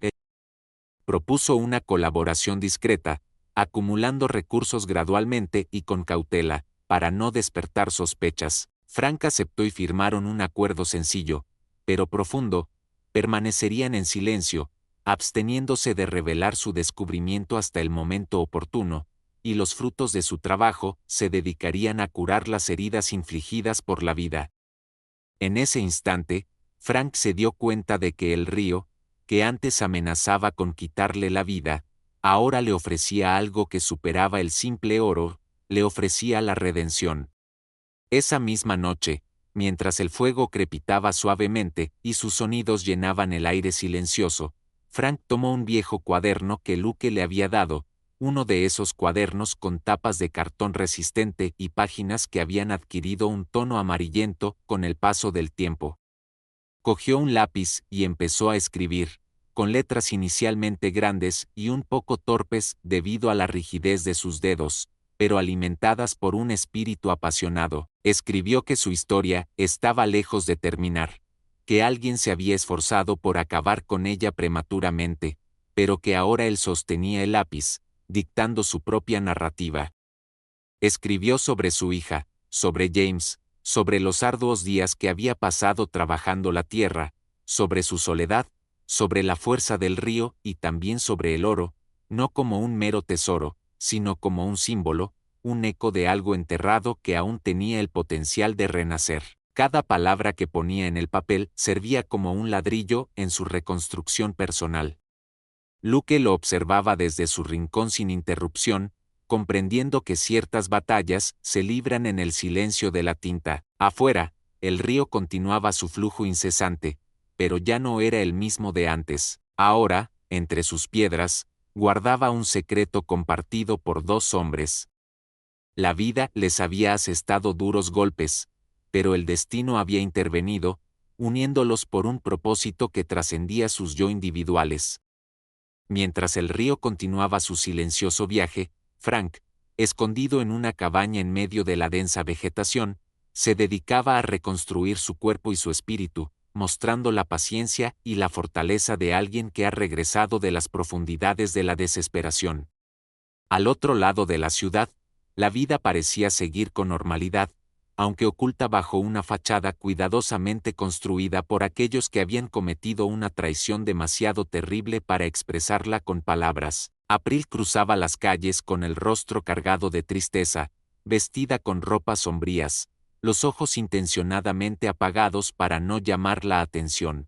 Propuso una colaboración discreta, acumulando recursos gradualmente y con cautela, para no despertar sospechas. Frank aceptó y firmaron un acuerdo sencillo, pero profundo. Permanecerían en silencio, absteniéndose de revelar su descubrimiento hasta el momento oportuno, y los frutos de su trabajo se dedicarían a curar las heridas infligidas por la vida. En ese instante, Frank se dio cuenta de que el río, que antes amenazaba con quitarle la vida, ahora le ofrecía algo que superaba el simple oro, le ofrecía la redención. Esa misma noche, mientras el fuego crepitaba suavemente y sus sonidos llenaban el aire silencioso, Frank tomó un viejo cuaderno que Luke le había dado, uno de esos cuadernos con tapas de cartón resistente y páginas que habían adquirido un tono amarillento con el paso del tiempo. Cogió un lápiz y empezó a escribir, con letras inicialmente grandes y un poco torpes debido a la rigidez de sus dedos, pero alimentadas por un espíritu apasionado. Escribió que su historia estaba lejos de terminar, que alguien se había esforzado por acabar con ella prematuramente, pero que ahora él sostenía el lápiz, dictando su propia narrativa. Escribió sobre su hija, sobre James, sobre los arduos días que había pasado trabajando la tierra, sobre su soledad, sobre la fuerza del río y también sobre el oro, no como un mero tesoro, sino como un símbolo, un eco de algo enterrado que aún tenía el potencial de renacer. Cada palabra que ponía en el papel servía como un ladrillo en su reconstrucción personal. Luke lo observaba desde su rincón sin interrupción, comprendiendo que ciertas batallas se libran en el silencio de la tinta. Afuera, el río continuaba su flujo incesante, pero ya no era el mismo de antes. Ahora, entre sus piedras, guardaba un secreto compartido por dos hombres. La vida les había asestado duros golpes, pero el destino había intervenido, uniéndolos por un propósito que trascendía sus yo individuales. Mientras el río continuaba su silencioso viaje, Frank, escondido en una cabaña en medio de la densa vegetación, se dedicaba a reconstruir su cuerpo y su espíritu, mostrando la paciencia y la fortaleza de alguien que ha regresado de las profundidades de la desesperación. Al otro lado de la ciudad, la vida parecía seguir con normalidad, aunque oculta bajo una fachada cuidadosamente construida por aquellos que habían cometido una traición demasiado terrible para expresarla con palabras. April cruzaba las calles con el rostro cargado de tristeza, vestida con ropas sombrías, los ojos intencionadamente apagados para no llamar la atención.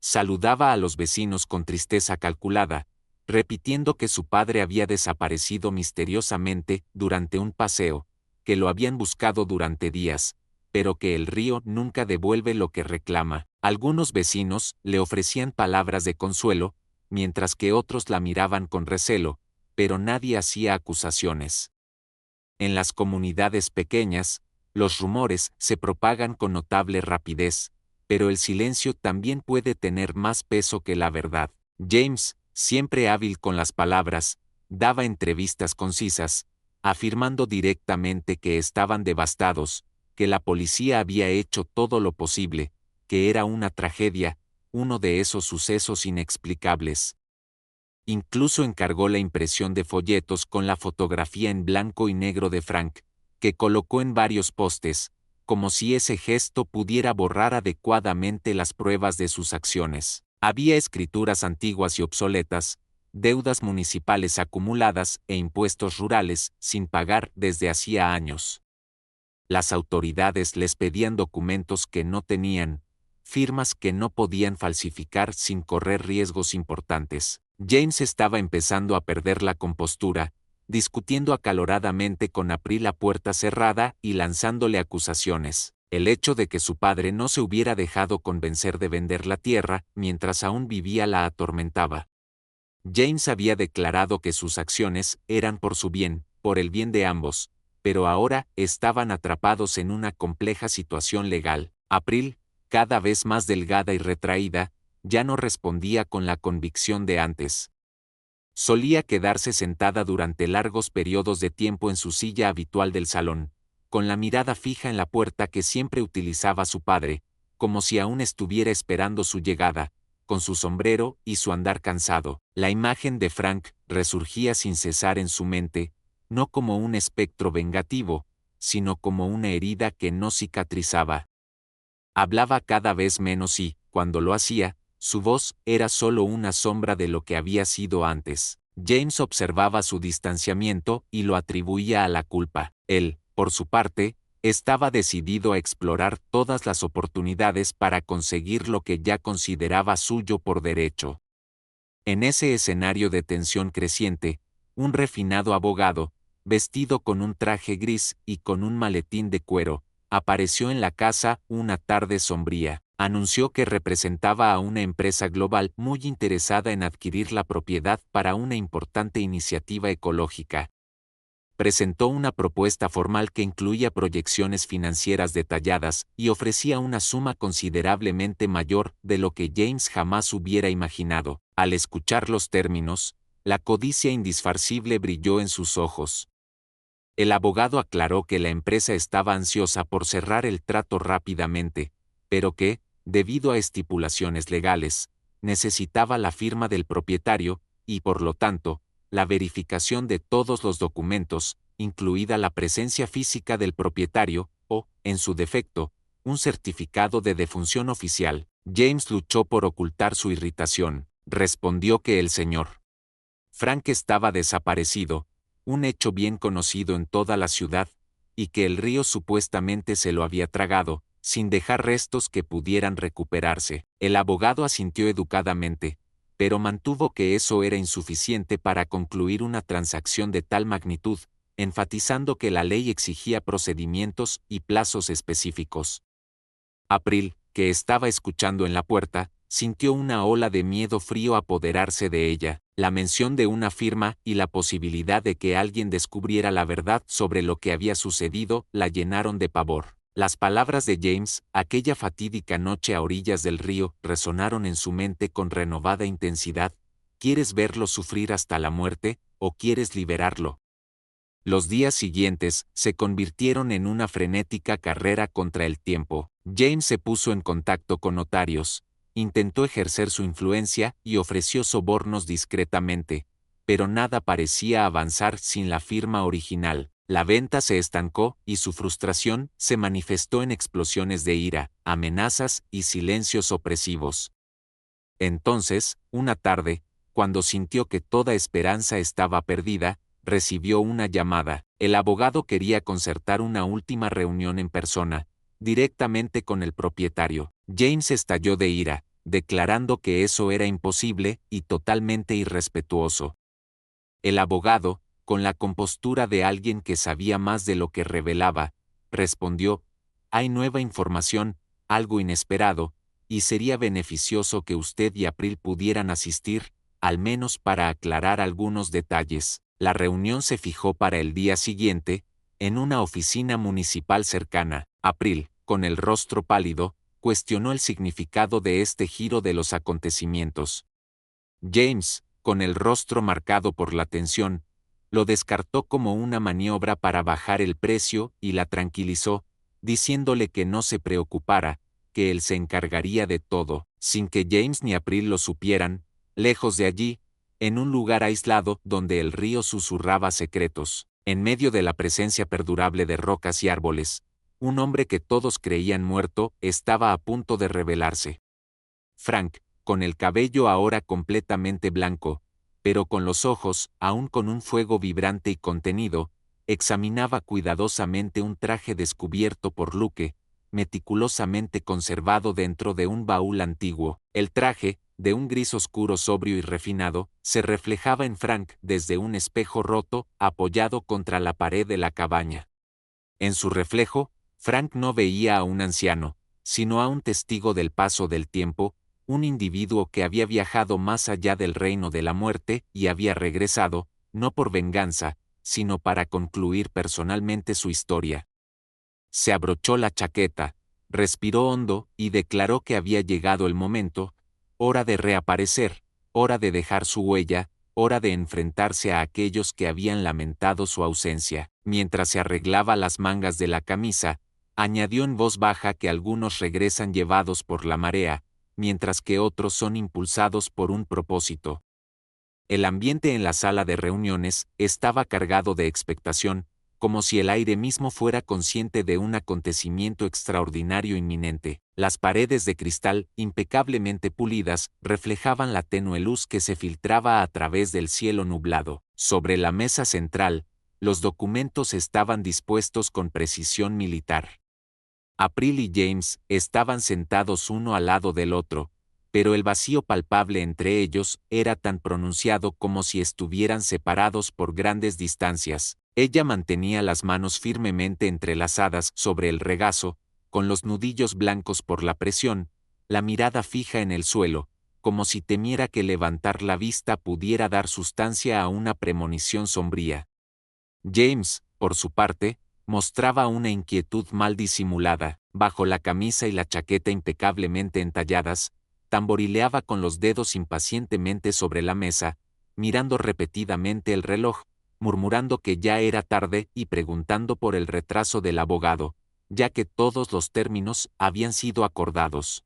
Saludaba a los vecinos con tristeza calculada, repitiendo que su padre había desaparecido misteriosamente durante un paseo, que lo habían buscado durante días, pero que el río nunca devuelve lo que reclama. Algunos vecinos le ofrecían palabras de consuelo, mientras que otros la miraban con recelo, pero nadie hacía acusaciones. En las comunidades pequeñas, los rumores se propagan con notable rapidez, pero el silencio también puede tener más peso que la verdad. James, siempre hábil con las palabras, daba entrevistas concisas, afirmando directamente que estaban devastados, que la policía había hecho todo lo posible, que era una tragedia, uno de esos sucesos inexplicables. Incluso encargó la impresión de folletos con la fotografía en blanco y negro de Frank, que colocó en varios postes, como si ese gesto pudiera borrar adecuadamente las pruebas de sus acciones. Había escrituras antiguas y obsoletas, deudas municipales acumuladas e impuestos rurales sin pagar desde hacía años. Las autoridades les pedían documentos que no tenían, firmas que no podían falsificar sin correr riesgos importantes. James estaba empezando a perder la compostura, discutiendo acaloradamente con April a puerta cerrada y lanzándole acusaciones. El hecho de que su padre no se hubiera dejado convencer de vender la tierra mientras aún vivía la atormentaba. James había declarado que sus acciones eran por su bien, por el bien de ambos, pero ahora estaban atrapados en una compleja situación legal. April, cada vez más delgada y retraída, ya no respondía con la convicción de antes. Solía quedarse sentada durante largos periodos de tiempo en su silla habitual del salón, con la mirada fija en la puerta que siempre utilizaba su padre, como si aún estuviera esperando su llegada, con su sombrero y su andar cansado. La imagen de Frank resurgía sin cesar en su mente, no como un espectro vengativo, sino como una herida que no cicatrizaba. Hablaba cada vez menos y, cuando lo hacía, su voz era solo una sombra de lo que había sido antes. James observaba su distanciamiento y lo atribuía a la culpa. Él, por su parte, estaba decidido a explorar todas las oportunidades para conseguir lo que ya consideraba suyo por derecho. En ese escenario de tensión creciente, un refinado abogado, vestido con un traje gris y con un maletín de cuero, apareció en la casa una tarde sombría. Anunció que representaba a una empresa global muy interesada en adquirir la propiedad para una importante iniciativa ecológica. Presentó una propuesta formal que incluía proyecciones financieras detalladas y ofrecía una suma considerablemente mayor de lo que James jamás hubiera imaginado. Al escuchar los términos, la codicia indisfarcible brilló en sus ojos. El abogado aclaró que la empresa estaba ansiosa por cerrar el trato rápidamente, pero que, debido a estipulaciones legales, necesitaba la firma del propietario y, por lo tanto, la verificación de todos los documentos, incluida la presencia física del propietario, o, en su defecto, un certificado de defunción oficial. James luchó por ocultar su irritación. Respondió que el señor Frank estaba desaparecido, un hecho bien conocido en toda la ciudad, y que el río supuestamente se lo había tragado, sin dejar restos que pudieran recuperarse. El abogado asintió educadamente, pero mantuvo que eso era insuficiente para concluir una transacción de tal magnitud, enfatizando que la ley exigía procedimientos y plazos específicos. April, que estaba escuchando en la puerta, sintió una ola de miedo frío apoderarse de ella. La mención de una firma y la posibilidad de que alguien descubriera la verdad sobre lo que había sucedido la llenaron de pavor. Las palabras de James, aquella fatídica noche a orillas del río, resonaron en su mente con renovada intensidad. ¿Quieres verlo sufrir hasta la muerte, o quieres liberarlo? Los días siguientes se convirtieron en una frenética carrera contra el tiempo. James se puso en contacto con notarios, intentó ejercer su influencia y ofreció sobornos discretamente, pero nada parecía avanzar sin la firma original. La venta se estancó y su frustración se manifestó en explosiones de ira, amenazas y silencios opresivos. Entonces, una tarde, cuando sintió que toda esperanza estaba perdida, recibió una llamada. El abogado quería concertar una última reunión en persona, directamente con el propietario. James estalló de ira, declarando que eso era imposible y totalmente irrespetuoso. El abogado, con la compostura de alguien que sabía más de lo que revelaba, respondió: «Hay nueva información, algo inesperado, y sería beneficioso que usted y April pudieran asistir, al menos para aclarar algunos detalles». La reunión se fijó para el día siguiente, en una oficina municipal cercana. April, con el rostro pálido, cuestionó el significado de este giro de los acontecimientos. James, con el rostro marcado por la tensión, lo descartó como una maniobra para bajar el precio y la tranquilizó, diciéndole que no se preocupara, que él se encargaría de todo. Sin que James ni April lo supieran, lejos de allí, en un lugar aislado donde el río susurraba secretos, en medio de la presencia perdurable de rocas y árboles, un hombre que todos creían muerto estaba a punto de revelarse. Frank, con el cabello ahora completamente blanco, pero con los ojos aún con un fuego vibrante y contenido, examinaba cuidadosamente un traje descubierto por Luke, meticulosamente conservado dentro de un baúl antiguo. El traje, de un gris oscuro sobrio y refinado, se reflejaba en Frank desde un espejo roto, apoyado contra la pared de la cabaña. En su reflejo, Frank no veía a un anciano, sino a un testigo del paso del tiempo, un individuo que había viajado más allá del reino de la muerte y había regresado, no por venganza, sino para concluir personalmente su historia. Se abrochó la chaqueta, respiró hondo y declaró que había llegado el momento, hora de reaparecer, hora de dejar su huella, hora de enfrentarse a aquellos que habían lamentado su ausencia. Mientras se arreglaba las mangas de la camisa, añadió en voz baja que algunos regresan llevados por la marea, mientras que otros son impulsados por un propósito. El ambiente en la sala de reuniones estaba cargado de expectación, como si el aire mismo fuera consciente de un acontecimiento extraordinario inminente. Las paredes de cristal, impecablemente pulidas, reflejaban la tenue luz que se filtraba a través del cielo nublado. Sobre la mesa central, los documentos estaban dispuestos con precisión militar. April y James estaban sentados uno al lado del otro, pero el vacío palpable entre ellos era tan pronunciado como si estuvieran separados por grandes distancias. Ella mantenía las manos firmemente entrelazadas sobre el regazo, con los nudillos blancos por la presión, la mirada fija en el suelo, como si temiera que levantar la vista pudiera dar sustancia a una premonición sombría. James, por su parte, mostraba una inquietud mal disimulada. Bajo la camisa y la chaqueta impecablemente entalladas, tamborileaba con los dedos impacientemente sobre la mesa, mirando repetidamente el reloj, murmurando que ya era tarde y preguntando por el retraso del abogado, ya que todos los términos habían sido acordados.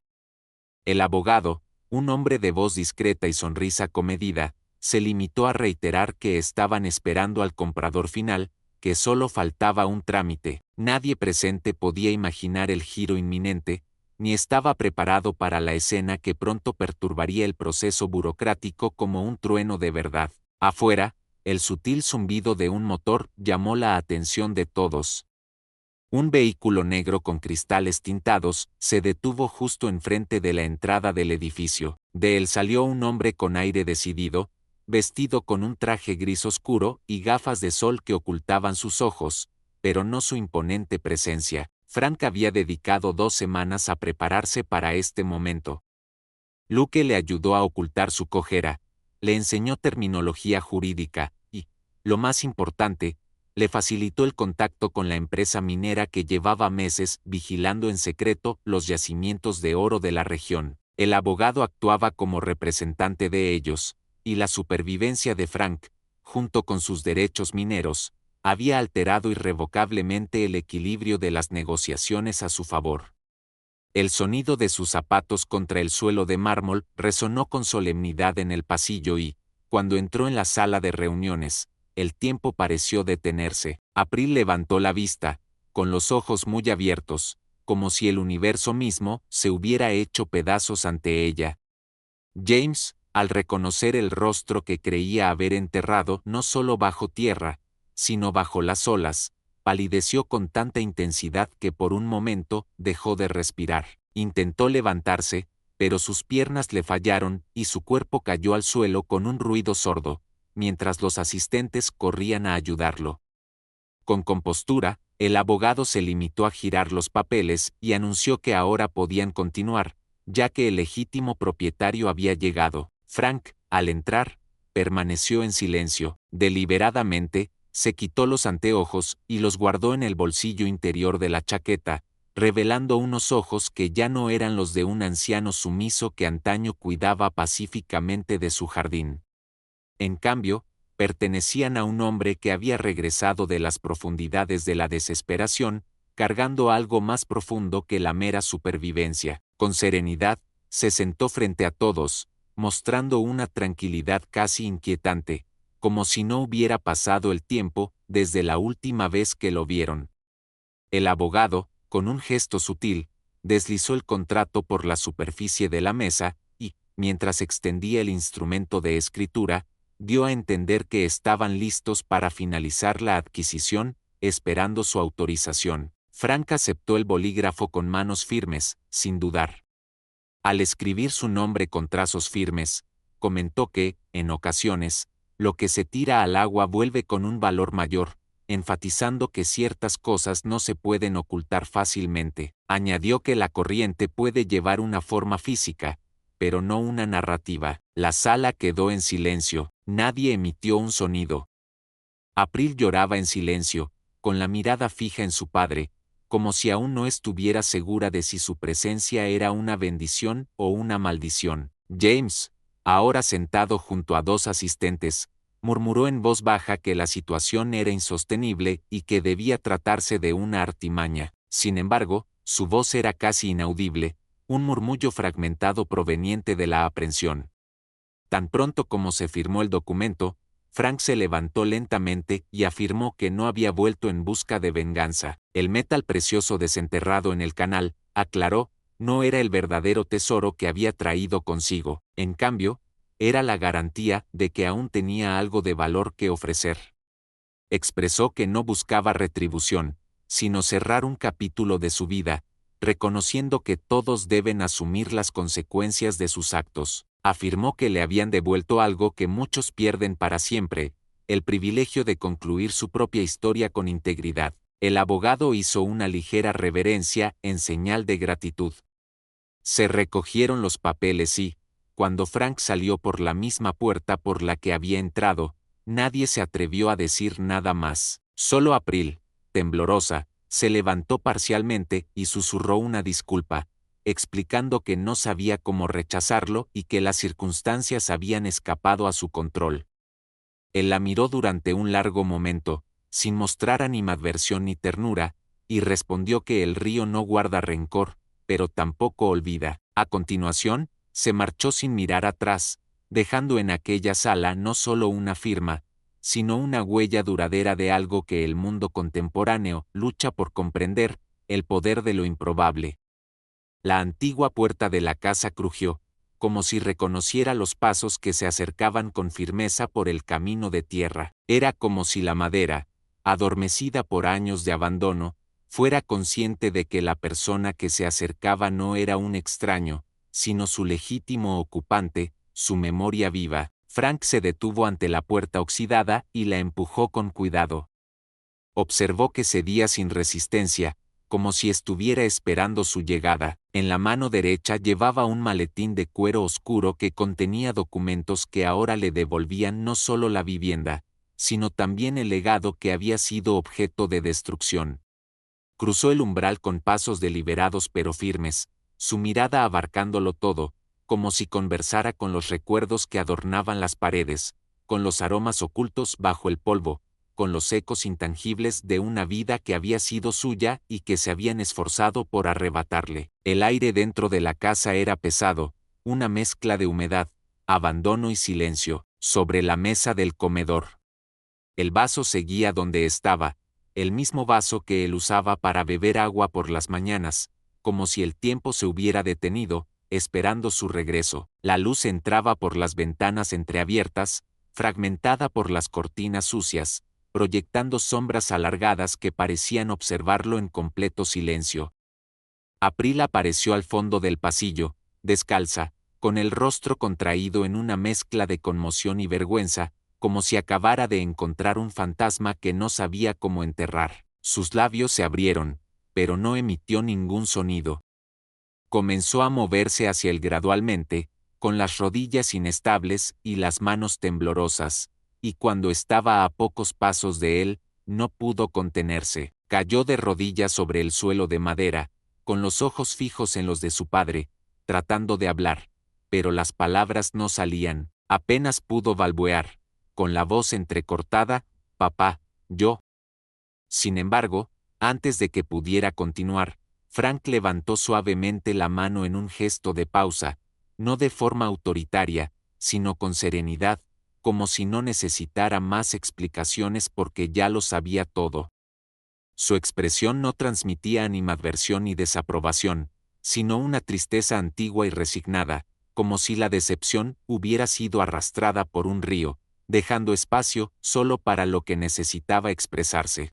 El abogado, un hombre de voz discreta y sonrisa comedida, se limitó a reiterar que estaban esperando al comprador final, que solo faltaba un trámite. Nadie presente podía imaginar el giro inminente, ni estaba preparado para la escena que pronto perturbaría el proceso burocrático como un trueno de verdad. Afuera, el sutil zumbido de un motor llamó la atención de todos. Un vehículo negro con cristales tintados se detuvo justo enfrente de la entrada del edificio. De él salió un hombre con aire decidido, vestido con un traje gris oscuro y gafas de sol que ocultaban sus ojos, pero no su imponente presencia. Frank había dedicado 2 semanas a prepararse para este momento. Luke le ayudó a ocultar su cojera, le enseñó terminología jurídica y, lo más importante, le facilitó el contacto con la empresa minera que llevaba meses vigilando en secreto los yacimientos de oro de la región. El abogado actuaba como representante de ellos, y la supervivencia de Frank, junto con sus derechos mineros, había alterado irrevocablemente el equilibrio de las negociaciones a su favor. El sonido de sus zapatos contra el suelo de mármol resonó con solemnidad en el pasillo y, cuando entró en la sala de reuniones, el tiempo pareció detenerse. April levantó la vista, con los ojos muy abiertos, como si el universo mismo se hubiera hecho pedazos ante ella. James, al reconocer el rostro que creía haber enterrado no solo bajo tierra, sino bajo las olas, palideció con tanta intensidad que por un momento dejó de respirar. Intentó levantarse, pero sus piernas le fallaron y su cuerpo cayó al suelo con un ruido sordo, mientras los asistentes corrían a ayudarlo. Con compostura, el abogado se limitó a girar los papeles y anunció que ahora podían continuar, ya que el legítimo propietario había llegado. Frank, al entrar, permaneció en silencio. Deliberadamente, se quitó los anteojos y los guardó en el bolsillo interior de la chaqueta, revelando unos ojos que ya no eran los de un anciano sumiso que antaño cuidaba pacíficamente de su jardín. En cambio, pertenecían a un hombre que había regresado de las profundidades de la desesperación, cargando algo más profundo que la mera supervivencia. Con serenidad, se sentó frente a todos, mostrando una tranquilidad casi inquietante, como si no hubiera pasado el tiempo desde la última vez que lo vieron. El abogado, con un gesto sutil, deslizó el contrato por la superficie de la mesa y, mientras extendía el instrumento de escritura, dio a entender que estaban listos para finalizar la adquisición, esperando su autorización. Frank aceptó el bolígrafo con manos firmes, sin dudar. Al escribir su nombre con trazos firmes, comentó que, en ocasiones, lo que se tira al agua vuelve con un valor mayor, enfatizando que ciertas cosas no se pueden ocultar fácilmente. Añadió que la corriente puede llevar una forma física, pero no una narrativa. La sala quedó en silencio, nadie emitió un sonido. April lloraba en silencio, con la mirada fija en su padre, como si aún no estuviera segura de si su presencia era una bendición o una maldición. James, ahora sentado junto a dos asistentes, murmuró en voz baja que la situación era insostenible y que debía tratarse de una artimaña. Sin embargo, su voz era casi inaudible, un murmullo fragmentado proveniente de la aprensión. Tan pronto como se firmó el documento, Frank se levantó lentamente y afirmó que no había vuelto en busca de venganza. El metal precioso desenterrado en el canal, aclaró, no era el verdadero tesoro que había traído consigo. En cambio, era la garantía de que aún tenía algo de valor que ofrecer. Expresó que no buscaba retribución, sino cerrar un capítulo de su vida, reconociendo que todos deben asumir las consecuencias de sus actos. Afirmó que le habían devuelto algo que muchos pierden para siempre, el privilegio de concluir su propia historia con integridad. El abogado hizo una ligera reverencia en señal de gratitud. Se recogieron los papeles y, cuando Frank salió por la misma puerta por la que había entrado, nadie se atrevió a decir nada más. Solo April, temblorosa, se levantó parcialmente y susurró una disculpa, explicando que no sabía cómo rechazarlo y que las circunstancias habían escapado a su control. Él la miró durante un largo momento, sin mostrar animadversión ni ternura, y respondió que el río no guarda rencor, pero tampoco olvida. A continuación, se marchó sin mirar atrás, dejando en aquella sala no solo una firma, sino una huella duradera de algo que el mundo contemporáneo lucha por comprender, el poder de lo improbable. La antigua puerta de la casa crujió, como si reconociera los pasos que se acercaban con firmeza por el camino de tierra. Era como si la madera, adormecida por años de abandono, fuera consciente de que la persona que se acercaba no era un extraño, sino su legítimo ocupante, su memoria viva. Frank se detuvo ante la puerta oxidada y la empujó con cuidado. Observó que cedía sin resistencia, como si estuviera esperando su llegada. En la mano derecha llevaba un maletín de cuero oscuro que contenía documentos que ahora le devolvían no solo la vivienda, sino también el legado que había sido objeto de destrucción. Cruzó el umbral con pasos deliberados pero firmes, su mirada abarcándolo todo, como si conversara con los recuerdos que adornaban las paredes, con los aromas ocultos bajo el polvo, con los ecos intangibles de una vida que había sido suya y que se habían esforzado por arrebatarle. El aire dentro de la casa era pesado, una mezcla de humedad, abandono y silencio. Sobre la mesa del comedor, el vaso seguía donde estaba, el mismo vaso que él usaba para beber agua por las mañanas, como si el tiempo se hubiera detenido, esperando su regreso. La luz entraba por las ventanas entreabiertas, fragmentada por las cortinas sucias, proyectando sombras alargadas que parecían observarlo en completo silencio. April apareció al fondo del pasillo, descalza, con el rostro contraído en una mezcla de conmoción y vergüenza, como si acabara de encontrar un fantasma que no sabía cómo enterrar. Sus labios se abrieron, pero no emitió ningún sonido. Comenzó a moverse hacia él gradualmente, con las rodillas inestables y las manos temblorosas, y cuando estaba a pocos pasos de él, no pudo contenerse. Cayó de rodillas sobre el suelo de madera, con los ojos fijos en los de su padre, tratando de hablar, pero las palabras no salían. Apenas pudo balbucear, con la voz entrecortada, «Papá, yo». Sin embargo, antes de que pudiera continuar, Frank levantó suavemente la mano en un gesto de pausa, no de forma autoritaria, sino con serenidad, como si no necesitara más explicaciones porque ya lo sabía todo. Su expresión no transmitía animadversión ni desaprobación, sino una tristeza antigua y resignada, como si la decepción hubiera sido arrastrada por un río, dejando espacio solo para lo que necesitaba expresarse.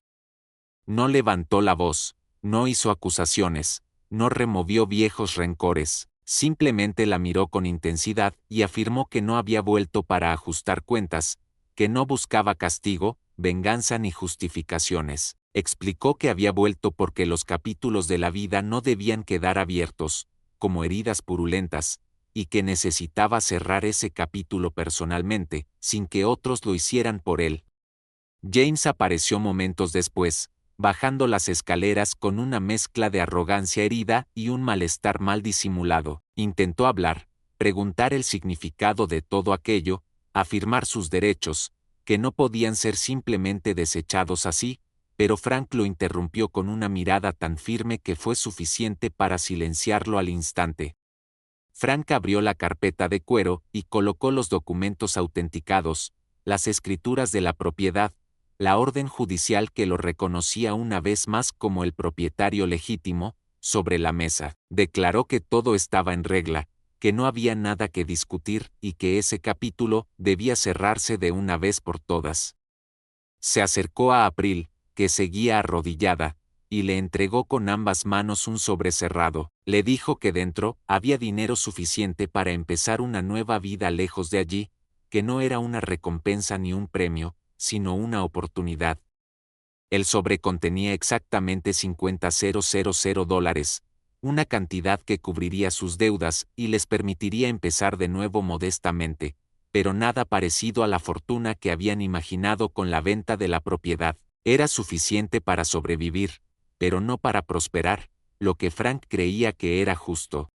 No levantó la voz, No hizo acusaciones, no removió viejos rencores, simplemente la miró con intensidad y afirmó que no había vuelto para ajustar cuentas, que no buscaba castigo, venganza ni justificaciones. Explicó que había vuelto porque los capítulos de la vida no debían quedar abiertos, como heridas purulentas, y que necesitaba cerrar ese capítulo personalmente, sin que otros lo hicieran por él. James apareció momentos después, bajando las escaleras con una mezcla de arrogancia herida y un malestar mal disimulado. Intentó hablar, preguntar el significado de todo aquello, afirmar sus derechos, que no podían ser simplemente desechados así, pero Frank lo interrumpió con una mirada tan firme que fue suficiente para silenciarlo al instante. Frank abrió la carpeta de cuero y colocó los documentos autenticados, las escrituras de la propiedad, la orden judicial que lo reconocía una vez más como el propietario legítimo, sobre la mesa. Declaró que todo estaba en regla, que no había nada que discutir y que ese capítulo debía cerrarse de una vez por todas. Se acercó a April, que seguía arrodillada, y le entregó con ambas manos un sobre cerrado. Le dijo que dentro había dinero suficiente para empezar una nueva vida lejos de allí, que no era una recompensa ni un premio, sino una oportunidad. El sobre contenía exactamente $50,000, una cantidad que cubriría sus deudas y les permitiría empezar de nuevo modestamente, pero nada parecido a la fortuna que habían imaginado con la venta de la propiedad. Era suficiente para sobrevivir, pero no para prosperar, lo que Frank creía que era justo.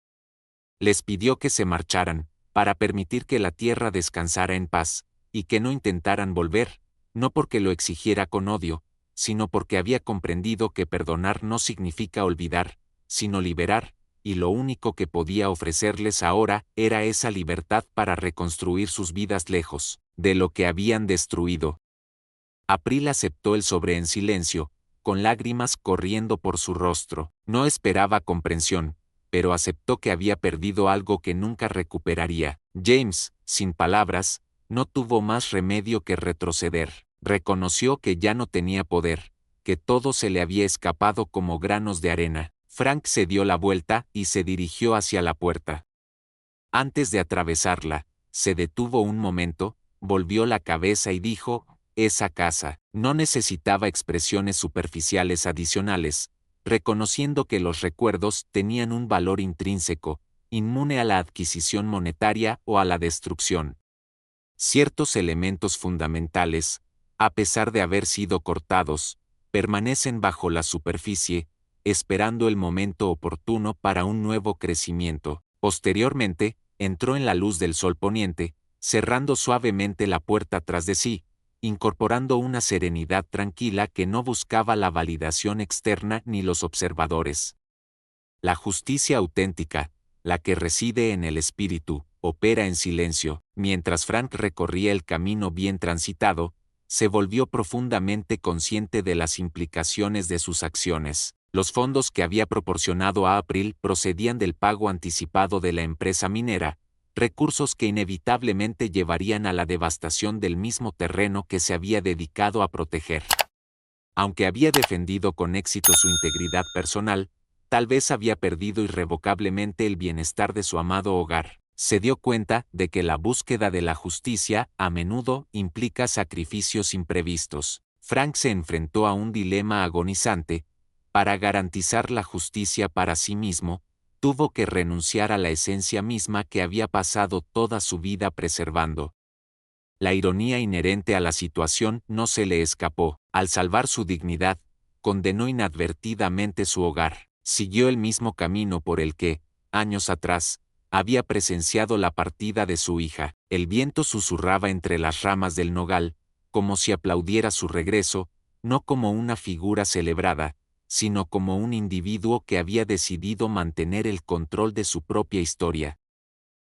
Les pidió que se marcharan, para permitir que la tierra descansara en paz, y que no intentaran volver, no porque lo exigiera con odio, sino porque había comprendido que perdonar no significa olvidar, sino liberar, y lo único que podía ofrecerles ahora era esa libertad para reconstruir sus vidas lejos de lo que habían destruido. April aceptó el sobre en silencio, con lágrimas corriendo por su rostro. No esperaba comprensión, pero aceptó que había perdido algo que nunca recuperaría. James, sin palabras, no tuvo más remedio que retroceder. Reconoció que ya no tenía poder, que todo se le había escapado como granos de arena. Frank se dio la vuelta y se dirigió hacia la puerta. Antes de atravesarla, se detuvo un momento, volvió la cabeza y dijo: esa casa. No necesitaba expresiones superficiales adicionales, reconociendo que los recuerdos tenían un valor intrínseco, inmune a la adquisición monetaria o a la destrucción. Ciertos elementos fundamentales, a pesar de haber sido cortados, permanecen bajo la superficie, esperando el momento oportuno para un nuevo crecimiento. Posteriormente, entró en la luz del sol poniente, cerrando suavemente la puerta tras de sí, incorporando una serenidad tranquila que no buscaba la validación externa ni los observadores. La justicia auténtica, la que reside en el espíritu, opera en silencio. Mientras Frank recorría el camino bien transitado, se volvió profundamente consciente de las implicaciones de sus acciones. Los fondos que había proporcionado a April procedían del pago anticipado de la empresa minera, recursos que inevitablemente llevarían a la devastación del mismo terreno que se había dedicado a proteger. Aunque había defendido con éxito su integridad personal, tal vez había perdido irrevocablemente el bienestar de su amado hogar. Se dio cuenta de que la búsqueda de la justicia a menudo implica sacrificios imprevistos. Frank se enfrentó a un dilema agonizante. Para garantizar la justicia para sí mismo, tuvo que renunciar a la esencia misma que había pasado toda su vida preservando. La ironía inherente a la situación no se le escapó. Al salvar su dignidad, condenó inadvertidamente su hogar. Siguió el mismo camino por el que, años atrás, había presenciado la partida de su hija. El viento susurraba entre las ramas del nogal, como si aplaudiera su regreso, no como una figura celebrada, sino como un individuo que había decidido mantener el control de su propia historia.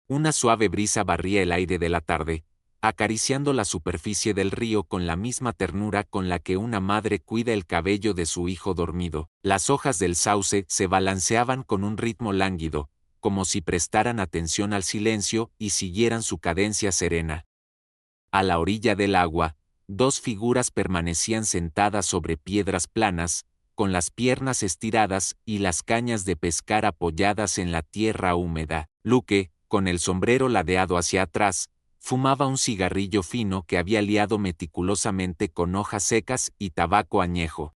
Una suave brisa barría el aire de la tarde, acariciando la superficie del río con la misma ternura con la que una madre cuida el cabello de su hijo dormido. Las hojas del sauce se balanceaban con un ritmo lánguido, como si prestaran atención al silencio y siguieran su cadencia serena. A la orilla del agua, dos figuras permanecían sentadas sobre piedras planas, con las piernas estiradas y las cañas de pescar apoyadas en la tierra húmeda. Luke, con el sombrero ladeado hacia atrás, fumaba un cigarrillo fino que había liado meticulosamente con hojas secas y tabaco añejo.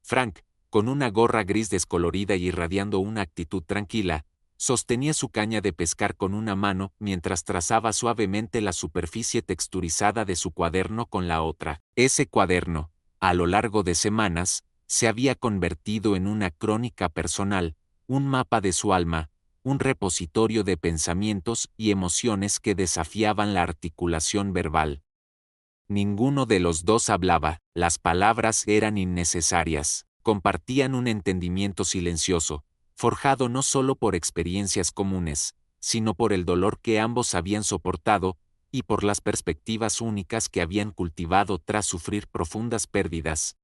Frank, con una gorra gris descolorida y irradiando una actitud tranquila, sostenía su caña de pescar con una mano mientras trazaba suavemente la superficie texturizada de su cuaderno con la otra. Ese cuaderno, a lo largo de semanas, se había convertido en una crónica personal, un mapa de su alma, un repositorio de pensamientos y emociones que desafiaban la articulación verbal. Ninguno de los dos hablaba, las palabras eran innecesarias, compartían un entendimiento silencioso, forjado no solo por experiencias comunes, sino por el dolor que ambos habían soportado, y por las perspectivas únicas que habían cultivado tras sufrir profundas pérdidas.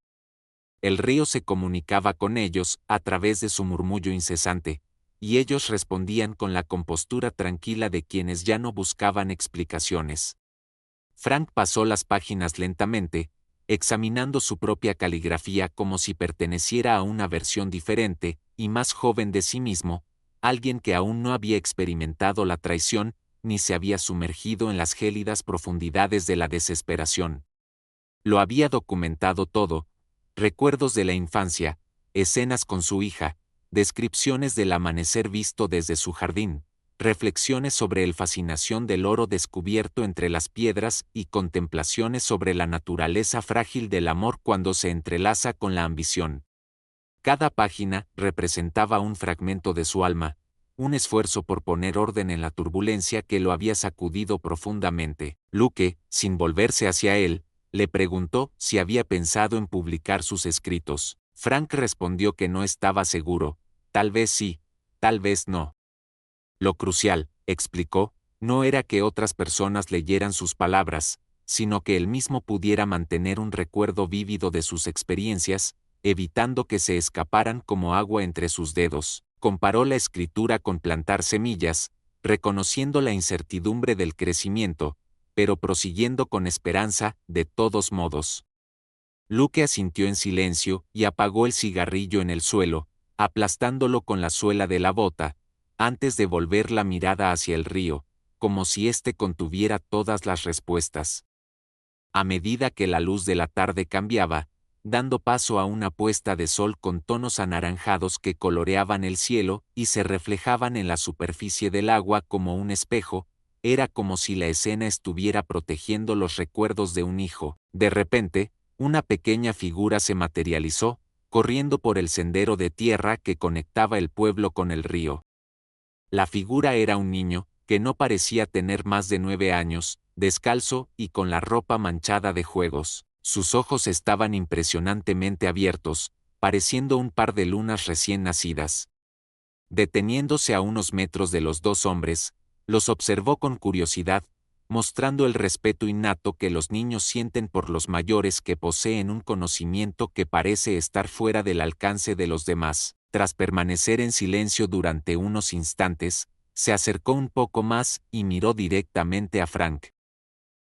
El río se comunicaba con ellos a través de su murmullo incesante, y ellos respondían con la compostura tranquila de quienes ya no buscaban explicaciones. Frank pasó las páginas lentamente, examinando su propia caligrafía como si perteneciera a una versión diferente y más joven de sí mismo, alguien que aún no había experimentado la traición ni se había sumergido en las gélidas profundidades de la desesperación. Lo había documentado todo: recuerdos de la infancia, escenas con su hija, descripciones del amanecer visto desde su jardín, reflexiones sobre la fascinación del oro descubierto entre las piedras y contemplaciones sobre la naturaleza frágil del amor cuando se entrelaza con la ambición. Cada página representaba un fragmento de su alma, un esfuerzo por poner orden en la turbulencia que lo había sacudido profundamente. Luke, sin volverse hacia él, le preguntó si había pensado en publicar sus escritos. Frank respondió que no estaba seguro, tal vez sí, tal vez no. Lo crucial, explicó, no era que otras personas leyeran sus palabras, sino que él mismo pudiera mantener un recuerdo vívido de sus experiencias, evitando que se escaparan como agua entre sus dedos. Comparó la escritura con plantar semillas, reconociendo la incertidumbre del crecimiento, pero prosiguiendo con esperanza, de todos modos. Luke asintió en silencio y apagó el cigarrillo en el suelo, aplastándolo con la suela de la bota, antes de volver la mirada hacia el río, como si éste contuviera todas las respuestas. A medida que la luz de la tarde cambiaba, dando paso a una puesta de sol con tonos anaranjados que coloreaban el cielo y se reflejaban en la superficie del agua como un espejo, era como si la escena estuviera protegiendo los recuerdos de un hijo. De repente, una pequeña figura se materializó, corriendo por el sendero de tierra que conectaba el pueblo con el río. La figura era un niño, que no parecía tener más de 9 años, descalzo y con la ropa manchada de juegos. Sus ojos estaban impresionantemente abiertos, pareciendo un par de lunas recién nacidas. Deteniéndose a unos metros de los dos hombres, los observó con curiosidad, mostrando el respeto innato que los niños sienten por los mayores que poseen un conocimiento que parece estar fuera del alcance de los demás. Tras permanecer en silencio durante unos instantes, se acercó un poco más y miró directamente a Frank.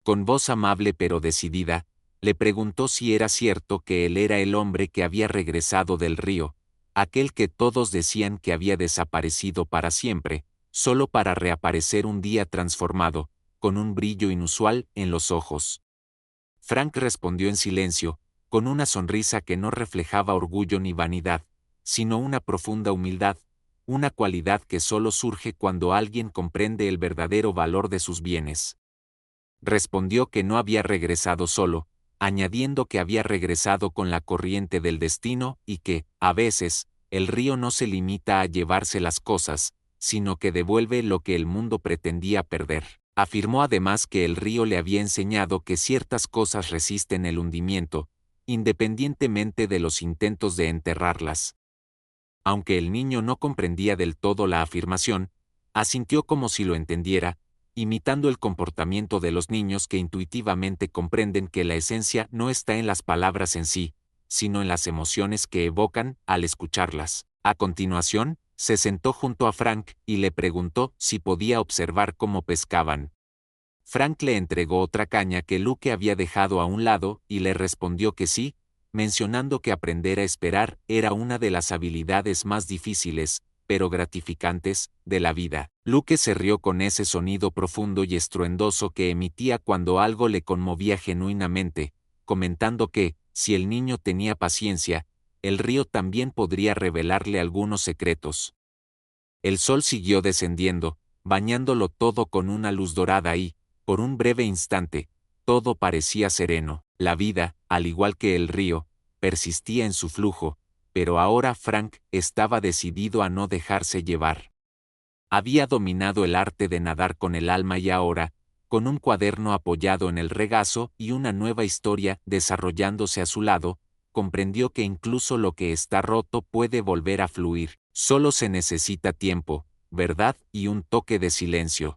Con voz amable pero decidida, le preguntó si era cierto que él era el hombre que había regresado del río, aquel que todos decían que había desaparecido para siempre, solo para reaparecer un día transformado, con un brillo inusual en los ojos. Frank respondió en silencio, con una sonrisa que no reflejaba orgullo ni vanidad, sino una profunda humildad, una cualidad que solo surge cuando alguien comprende el verdadero valor de sus bienes. Respondió que no había regresado solo, añadiendo que había regresado con la corriente del destino y que, a veces, el río no se limita a llevarse las cosas, sino que devuelve lo que el mundo pretendía perder. Afirmó además que el río le había enseñado que ciertas cosas resisten el hundimiento, independientemente de los intentos de enterrarlas. Aunque el niño no comprendía del todo la afirmación, asintió como si lo entendiera, imitando el comportamiento de los niños que intuitivamente comprenden que la esencia no está en las palabras en sí, sino en las emociones que evocan al escucharlas. A continuación, se sentó junto a Frank y le preguntó si podía observar cómo pescaban. Frank le entregó otra caña que Luke había dejado a un lado y le respondió que sí, mencionando que aprender a esperar era una de las habilidades más difíciles, pero gratificantes, de la vida. Luke se rió con ese sonido profundo y estruendoso que emitía cuando algo le conmovía genuinamente, comentando que, si el niño tenía paciencia, el río también podría revelarle algunos secretos. El sol siguió descendiendo, bañándolo todo con una luz dorada y, por un breve instante, todo parecía sereno. La vida, al igual que el río, persistía en su flujo, pero ahora Frank estaba decidido a no dejarse llevar. Había dominado el arte de nadar con el alma y ahora, con un cuaderno apoyado en el regazo y una nueva historia desarrollándose a su lado, comprendió que incluso lo que está roto puede volver a fluir. Solo se necesita tiempo, verdad y un toque de silencio.